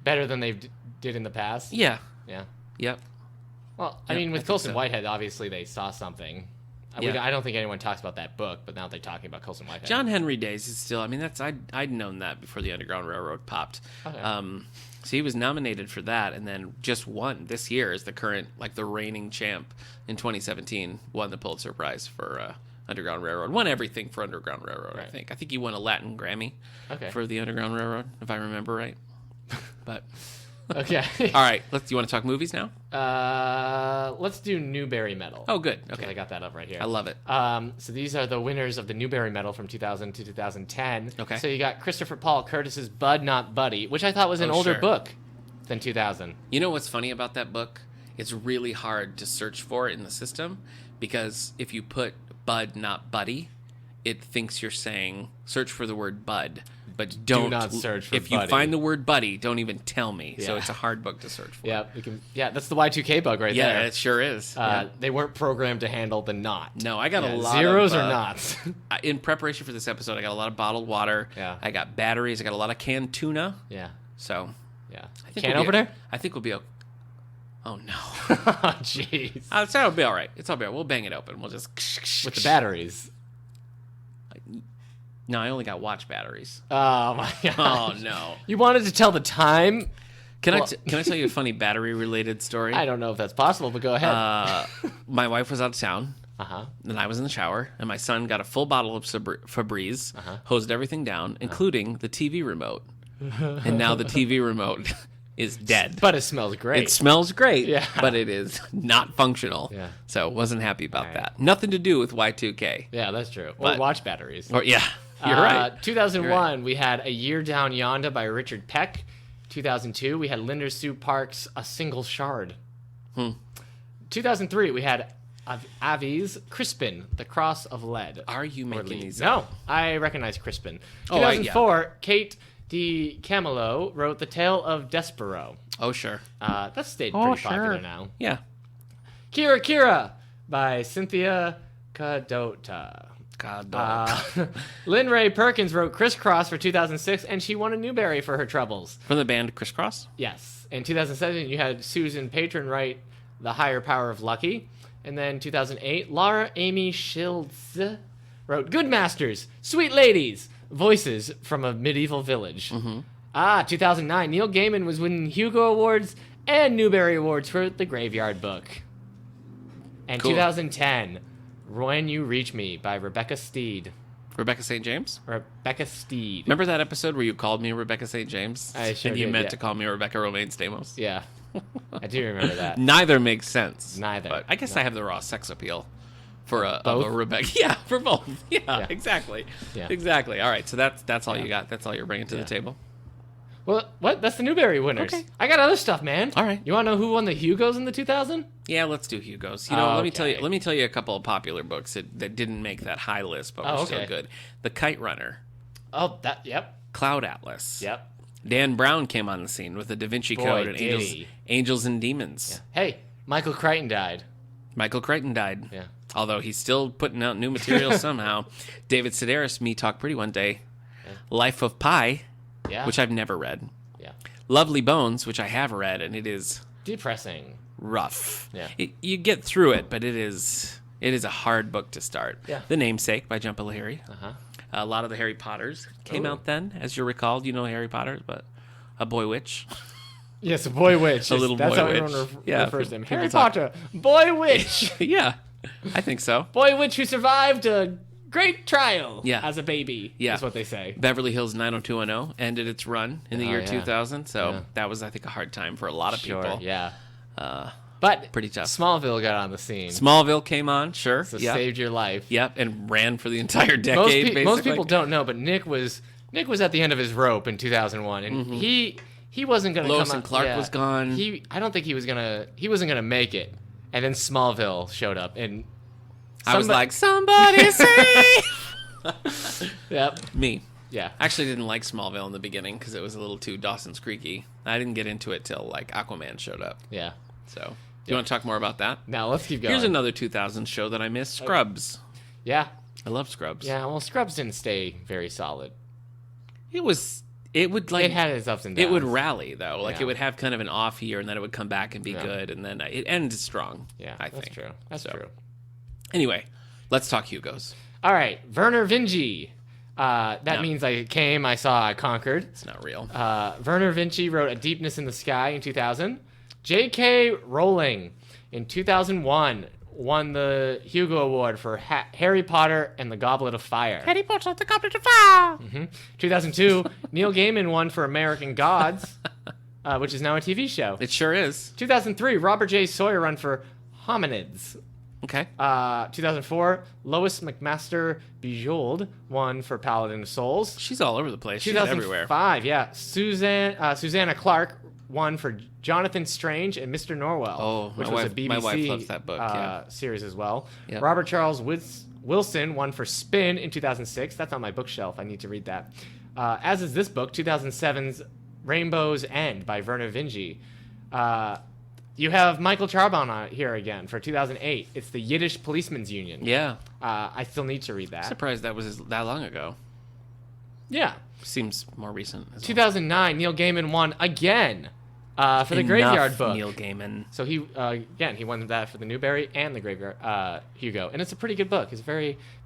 better than they did in the past? Yeah. Yeah. Yep. Well, I Yeah, mean, I with think Colson so. Whitehead, obviously they saw something. Yeah. I don't think anyone talks about that book, but now they're talking about Colson Whitehead. John Henry Days is still. I mean, that's I'd known that before the Underground Railroad popped. Okay. So he was nominated for that, and then just won this year as the current, like the reigning champ in 2017. Won the Pulitzer Prize for Underground Railroad. Won everything for Underground Railroad. Right. I think he won a Latin Grammy Okay. for the Underground Railroad, if I remember right. But Okay. All right, you want to talk movies now? Let's do Newbery Medal. Oh, good. 'Cause Okay. I got that up right here. I love it. So these are the winners of the Newbery Medal from 2000 to 2010. Okay. So you got Christopher Paul Curtis's Bud Not Buddy, which I thought was an older sure. book than 2000. You know what's funny about that book? It's really hard to search for it in the system because if you put Bud Not Buddy, it thinks you're saying search for the word Bud, but don't not search for if you Buddy. find the word Buddy, don't even tell me. So Yeah. it's a hard book to search for. Yeah, we can. Yeah, that's the Y2K bug right Yeah, there. it sure is. Yeah. They weren't programmed to handle the not. No, I got a lot zeros of or knots. in preparation for this episode. I got a lot of bottled water. Yeah. I got batteries. I got a lot of canned tuna. yeah, So yeah. I think Can we'll be- opener? I think we'll be. Oh no. Oh, jeez. It'll be all right. It's all right. We'll bang it open. We'll just With the batteries. No, I only got watch batteries. Oh my god. Oh no. You wanted to tell the time? Can Well- I tell you a funny battery related story? I don't know if that's possible, but go ahead. My wife was out of town, Uh-huh. and I was in the shower, and my son got a full bottle of Febreze, hosed everything down, including the TV remote, and now the TV remote is dead. But it smells great. It smells great, Yeah. but it is not functional. Yeah. So wasn't happy about Right. that. Nothing to do with Y2K. Yeah, that's true. Or But- watch batteries. Or yeah, you're right. 2001, we had A Year Down Yonder by Richard Peck. 2002, we had Linda Sue Park's A Single Shard. 2003, we had Avi's Crispin, The Cross of Lead. Are you Or making Lead. these? No, I recognize Crispin. Oh, 2004, Kate DiCamillo wrote The Tale of Despero. Oh sure. That's stayed pretty popular now. Yeah. Kira Kira by Cynthia Cadota. God. Lynn Ray Perkins wrote Crisscross for 2006, and she won a Newbery for her troubles. From the band Crisscross. Yes. In 2007, you had Susan Patron write The Higher Power of Lucky. And then 2008, Laura Amy Shields wrote Good Masters, Sweet Ladies, Voices from a Medieval Village. 2009, Neil Gaiman was winning Hugo Awards and Newbery Awards for The Graveyard Book. And Cool. 2010, When You Reach Me by Rebecca Steed. Rebecca St. James. Rebecca Steed. Remember that episode where you called me Rebecca St. James? I sure And you did, meant yeah. to call me Rebecca Romaine Stamos? Yeah. I do remember that. Neither makes sense. Neither. But I guess I have the raw sex appeal for a Both? Rebecca. Yeah, for both. Yeah, exactly. Yeah. Exactly. All right, so that's all Yeah. you got. That's all you're bringing to Yeah. the table. Well, what? That's the Newbery winners. Okay. I got other stuff, man. All right. You want to know who won the Hugos in the 2000? Yeah, let's do Hugo's. You know, let me tell you. Okay. Let me tell you a couple of popular books that didn't make that high list, but were still okay. good. The Kite Runner, Oh, that. Yep. Cloud Atlas. Yep. Dan Brown came on the scene with the Da Vinci Boy, Code and did he. Angels and Demons. Hey, Michael Crichton died. Michael Crichton died. Yeah. Although he's still putting out new material somehow. David Sedaris, Me Talk Pretty One Day. Life of Pi, Yeah. which I've never read. Yeah. Lovely Bones, which I have read, and it is Depressing. rough. Yeah. You get through it, but it is a hard book to start. Yeah. The Namesake by John Lahiri. Uh-huh. A lot of the Harry Potters came Ooh. out then, as you recalled. You know Harry Potter, but A Boy Witch. Yes, a boy witch. A little That's boy how witch. everyone Yeah, refers to him. people Harry talk- Potter. Boy witch. Yeah, I think so. Boy witch who survived a great trial Yeah. as a baby. Yeah. Is what they say. Beverly Hills 90210 ended its run in the Oh, year yeah. 2000, so Yeah. that was, I think, a hard time for a lot of Sure. people. Yeah. But Pretty tough. Smallville got on the scene. Smallville came on, sure. So Yep. saved your life. Yep, and ran for the entire decade, basically. Most people don't know, but Nick was at the end of his rope in 2001, and he wasn't going to Lois come and out- Clark yeah. was gone. I don't think he wasn't gonna make it, and then Smallville showed up, and I was somebody- like, somebody save yep, me. yeah, I actually didn't like Smallville in the beginning because it was a little too Dawson's Creeky. I didn't get into it till like Aquaman showed up. yeah. So, you want to talk more about that? Now let's keep going. Here's another 2000 show that I missed, Scrubs. Yeah, I love Scrubs. yeah. Well, Scrubs didn't stay very solid. It would like It had its ups and downs. it would rally though. Like Yeah. it would have kind of an off year and then it would come back and be Yeah. good and then it ended strong. Yeah, I that's think. true. That's So, true. Anyway, let's talk Hugo's. All right, Werner Vinci. That No. means I came, I saw, I conquered. It's not real. Werner Vinci wrote A Deepness in the Sky in 2000. J.K. Rowling in 2001 won the Hugo Award for Harry Potter and the Goblet of Fire. Harry Potter, the Goblet of Fire. 2002, Neil Gaiman won for American Gods. which is now a TV show. It sure is. 2003, Robert J. Sawyer run for Hominids. Okay. 2004, Lois McMaster Bujold won for Paladin of Souls. She's all over the place. She's everywhere. 2005, yeah. Susanna Clark won for Jonathan Strange and Mr. Norwell, Oh, which my was wife- a BBC my wife loves that book, yeah. series as well. Yep. Robert Charles Wilson won for Spin in 2006. That's on my bookshelf. I need to read that. As is this book, 2007's Rainbow's End by Werner Vinge. You have Michael Charbon on here again for 2008. It's the Yiddish Policemen's Union. Yeah. I still need to read that. Surprised that was that long ago. Yeah. Seems more recent. As well. 2009, Neil Gaiman won again for the Graveyard Book. Neil Gaiman. So he again he won that for the Newbery and the Graveyard Hugo, and it's a pretty good book. It's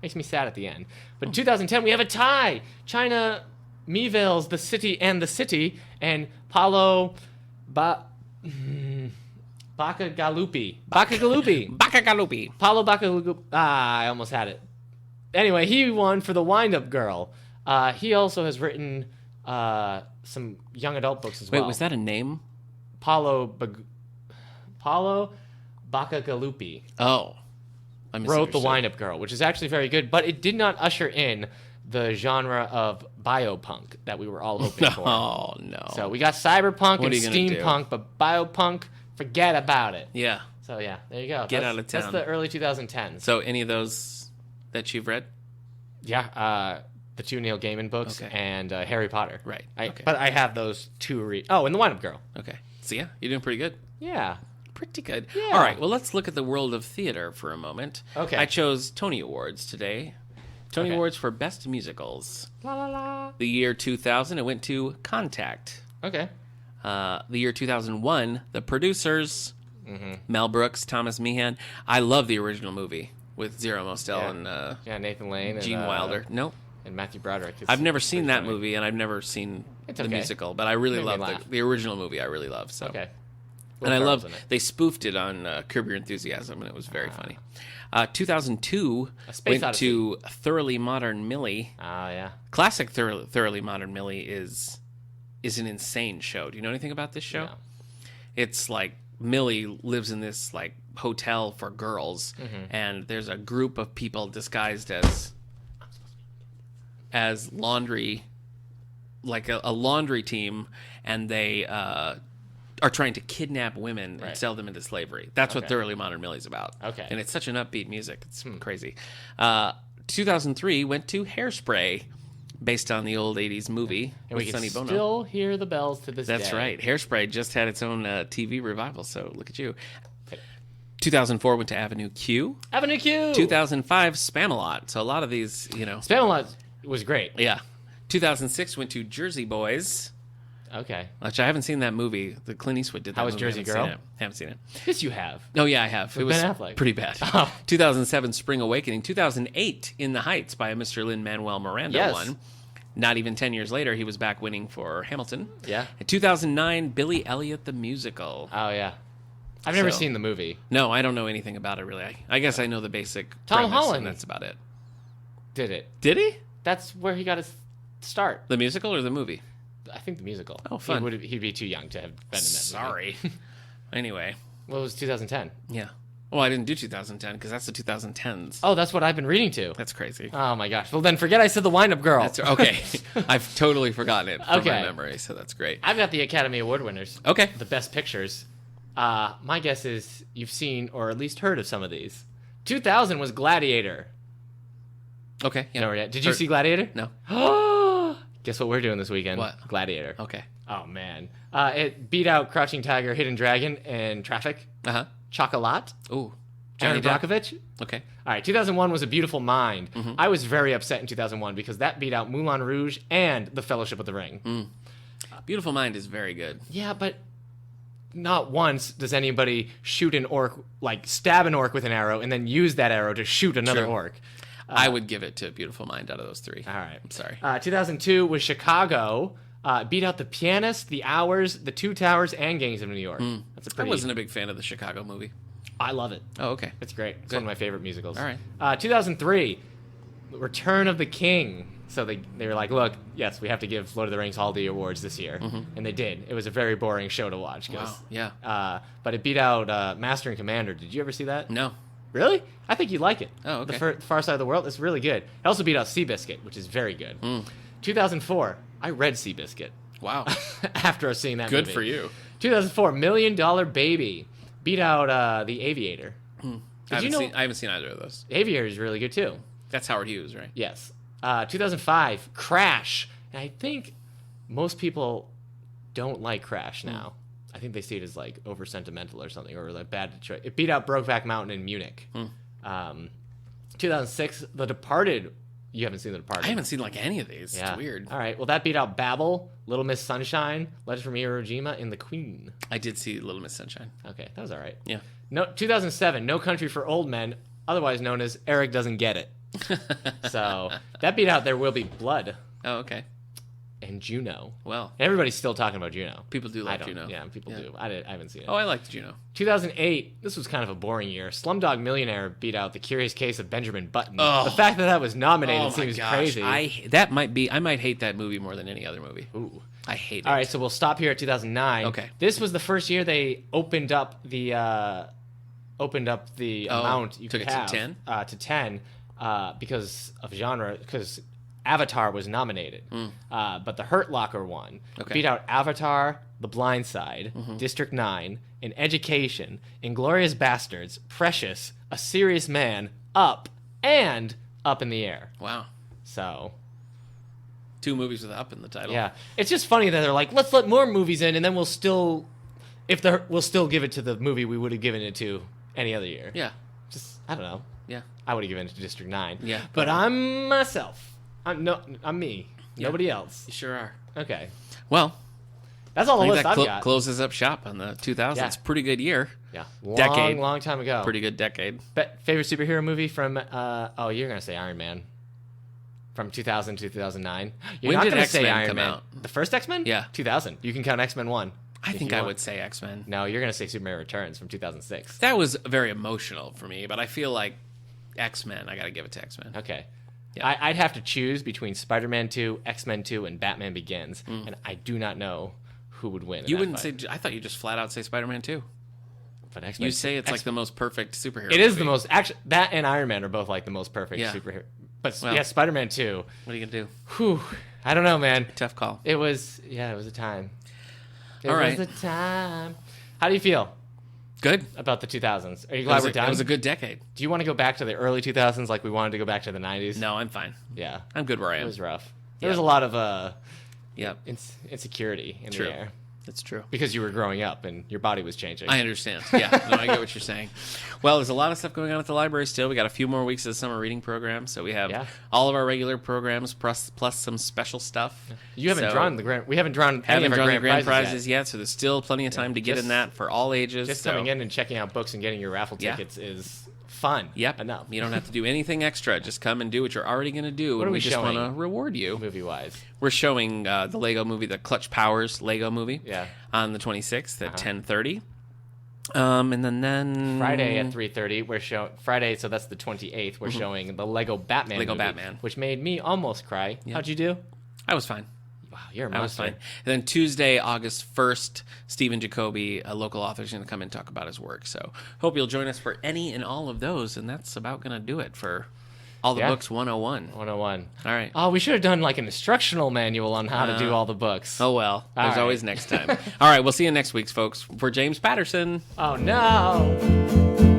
makes me sad at the end. But in 2010 we have a tie. China Miéville's The City and the City, and Paulo Bacigalupi. Bacagalupi. Paulo Bacigalupi. I almost had it. Anyway, he won for The Wind-Up Girl. He also has written some young adult books as well. Wait, was that a name? Paulo Bacigalupi Oh. I wrote The misunderstood. Wind-Up Girl, which is actually very good, but it did not usher in the genre of biopunk that we were all hoping for. Oh, no. So we got cyberpunk What and are you gonna do? steampunk, but biopunk, forget about it. Yeah. So yeah, there you go. Get That's- out of town. That's the early 2010s. So any of those that you've read? Yeah, the two Neil Gaiman books Okay. and Harry Potter. Right, okay. But I have those two read. Oh, and The Wind-Up Girl. Okay. So yeah, you're doing pretty good. Yeah. Pretty good. Yeah. All right. Well, let's look at the world of theater for a moment. Okay. I chose Tony Awards today. Tony Okay. Awards for Best Musicals. La la la. The year 2000, it went to Contact. Okay. The year 2001, The Producers. Mm-hmm. Mel Brooks, Thomas Meehan. I love the original movie with Zero Mostel Yeah. and Yeah, Nathan Lane and Gene Wilder. Nope. and Matthew Broderick. It's I've never seen pretty that funny. movie, and I've never seen It's the okay. musical, but I really Made me love laugh. the original movie. I really love. So. Okay. And I Will love Ferrell's in it. they spoofed it on Curb Your Enthusiasm, and it was very funny. 2002 A Space went Odyssey. to Thoroughly Modern Millie. Ah, yeah. Classic Thoroughly Modern Millie is an insane show. Do you know anything about this show? No. It's like Millie lives in this like hotel for girls, and there's a group of people disguised as laundry, like a laundry team, and they are trying to kidnap women and Right. sell them into slavery. That's what Okay. Thoroughly Modern Millie's about. Okay. And it's such an upbeat music. It's crazy. 2003 went to Hairspray, based on the old 80s movie And we with can Sonny Bono. still hear the bells to this day. That's right. Hairspray just had its own TV revival, so look at you. 2004 went to Avenue Q. Avenue Q. 2005, Spamalot. So a lot of these, you know. Spamalot was great. Yeah. 2006 went to Jersey Boys, Okay. which I haven't seen that movie. The Clint Eastwood did that How was movie. Jersey Haven't Girl? seen it. Haven't seen it. Yes, you have. Oh, yeah, I have. It was Ben Affleck. pretty bad. Oh. 2007, Spring Awakening. 2008, In the Heights by Mr. Lin-Manuel Miranda Yes. won. Not even 10 years later, he was back winning for Hamilton. Yeah. In 2009, Billy Elliot the Musical. Oh, yeah. I've never So- seen the movie. No, I don't know anything about it, really. I guess I know the basic Tom premise, Holland. and that's about it. Did it? Did he? That's where he got his start. The musical or the movie? I think the musical. Oh, fun. He'd be too young to have been in that movie. Sorry. Anyway, What was 2010? yeah. Well, I didn't do 2010 because that's the 2010s. Oh, that's what I've been reading to. That's crazy. Oh my gosh. Well, then forget I said the Wind-Up Girl. That's okay. I've totally forgotten it from my Okay. memory, so that's great. I've got the Academy Award winners. Okay. The best pictures. My guess is you've seen or at least heard of some of these. 2000 was Gladiator. Okay. Yeah. No, did you Heard- see Gladiator? No. Guess what we're doing this weekend? What? Gladiator. Okay. Oh man. It beat out Crouching Tiger, Hidden Dragon, and Traffic. Uh-huh. Chocolat. Ooh. Johnny Depp. Brockovich. Okay. All right, 2001 was A Beautiful Mind. Mm-hmm. I was very upset in 2001 because that beat out Moulin Rouge and The Fellowship of the Ring. Mm. Beautiful Mind is very good. Yeah, but not once does anybody shoot an orc, like stab an orc with an arrow and then use that arrow to shoot another True. orc. I would give it to Beautiful Mind out of those three. All right. I'm sorry. 2002 was Chicago. Beat out The Pianist, The Hours, The Two Towers, and Gangs of New York. That's a I pretty. wasn't a big fan of the Chicago movie. I love it. Oh, okay. It's great. It's Good. one of my favorite musicals. All right. 2003, Return of the King, So they were like, look, yes, we have to give Lord of the Rings all the awards this year. And they did. It was a very boring show to watch. Wow, yeah. But it beat out Master and Commander. Did you ever see that? No. Really? I think you'd like it. Oh, okay. The Far Side of the World is really good. It also beat out Seabiscuit, which is very good. 2004, I read Seabiscuit Wow. after seeing that Good movie. for you. 2004, $1 Million Baby beat out The Aviator. I you know haven't seen either of those. Aviator is really good too? That's Howard Hughes, right? Yes. 2005, Crash. And I think most people don't like Crash now. I think they see it as like over sentimental or something, or like bad Detroit. It beat out Brokeback Mountain in Munich. 2006, The Departed. You haven't seen The Departed. I haven't seen like any of these. Yeah. It's weird. All right. Well, that beat out Babel, Little Miss Sunshine, Letters from Iwo Jima, and The Queen. I did see Little Miss Sunshine. Okay, that was all right. Yeah. No, 2007, No Country for Old Men, otherwise known as Eric Doesn't Get It. So that beat out There Will Be Blood Oh, okay. and Juno. Well, Everybody's still talking about Juno. people do I like don't. Juno. Yeah, people do. I haven't seen it. Oh, I liked Juno. 2008. This was kind of a boring year. Slumdog Millionaire beat out The Curious Case of Benjamin Button. Oh. The fact that was nominated Oh my seems gosh. crazy. I might hate that movie more than any other movie. Ooh. I hate it. All right, so we'll stop here at 2009. Okay. This was the first year they opened up the amount you took could it to have 10? To 10 because of genre, because Avatar was nominated, but the Hurt Locker won. Okay. Beat out Avatar, The Blind Side, District 9, In Education, Inglourious Bastards, Precious, A Serious Man, Up, and Up in the Air. Wow. So 2 movies with Up in the title. yeah, it's just funny that they're like, let's let more movies in, and then we'll still give it to the movie we would have given it to any other year. Yeah. Just I don't know. Yeah. I would have given it to District 9. Yeah. But I'm myself. I'm me. Yeah. Nobody else. You sure are. Okay. Well, That's all the I think list that I've got. closes up shop on the 2000s. Yeah. Pretty good year. Yeah. Decade. Long time ago. Pretty good decade. Favorite superhero movie from you're going to say Iron Man. From 2000 to 2009. You're When not did gonna say X-Men Iron come Man. out? The first X-Men? Yeah. 2000. You can count X-Men 1. I if think you I want. would say X-Men. No, you're going to say Superman Returns from 2006. That was very emotional for me, but I feel like X-Men, I got to give it to X-Men. Okay. Yeah. I'd have to choose between Spider-Man 2, X-Men 2, and Batman Begins, and I do not know who would win. in You that wouldn't fight. say, I thought you just flat out say Spider-Man 2. But X-Men. You say it's like the most perfect superhero It is movie. the most actually. That and Iron Man are both like the most perfect Yeah. superhero. But Well. yeah, Spider-Man 2. What are you going to do? Whew. I don't know, man. Tough call. It was a time. It All right. was a time. How do you feel Good. about the 2000s? Are you It glad was, we're a, done? it was a good decade. Do you want to go back to the early 2000s like we wanted to go back to the 90s? No, I'm fine. Yeah. I'm good where I It am. was rough. There Yeah. was a lot of Yep, insecurity in True. the air it's true. because you were growing up and your body was changing. I understand. Yeah, no, I get what you're saying. Well, there's a lot of stuff going on at the library still. We got a few more weeks of the summer reading program, so we have Yeah. all of our regular programs plus some special stuff. You haven't So, drawn the grand. We haven't drawn any haven't of our drawn the grand grand prizes prizes yet, so there's still plenty of time to get just- in that for all ages. Just so- coming in and checking out books and getting your raffle Yeah. tickets is fun. Yep. Enough. You don't have to do anything extra. Just come and do what you're already going to do. What and are we we just want to showing? reward you. Movie wise. We're showing the Lego movie, the Clutch Powers Lego movie, Yeah. on the 26th at 10:30. And then Friday at 3:30, we're showing Friday, so that's the 28th. We're showing the Lego Batman. Lego movie, Batman. which made me almost cry. How'd you do? I was fine. Wow, you're a I was monster. fine. And then Tuesday, August 1st, Stephen Jacoby, a local author, is going to come and talk about his work. So hope you'll join us for any and all of those. And that's about going to do it for All the Yeah. Books 101. 101. All right. Oh, we should have done like an instructional manual on how to do all the books. Oh, well. There's right. always next time. All right. We'll see you next week, folks. For James Patterson. Oh no.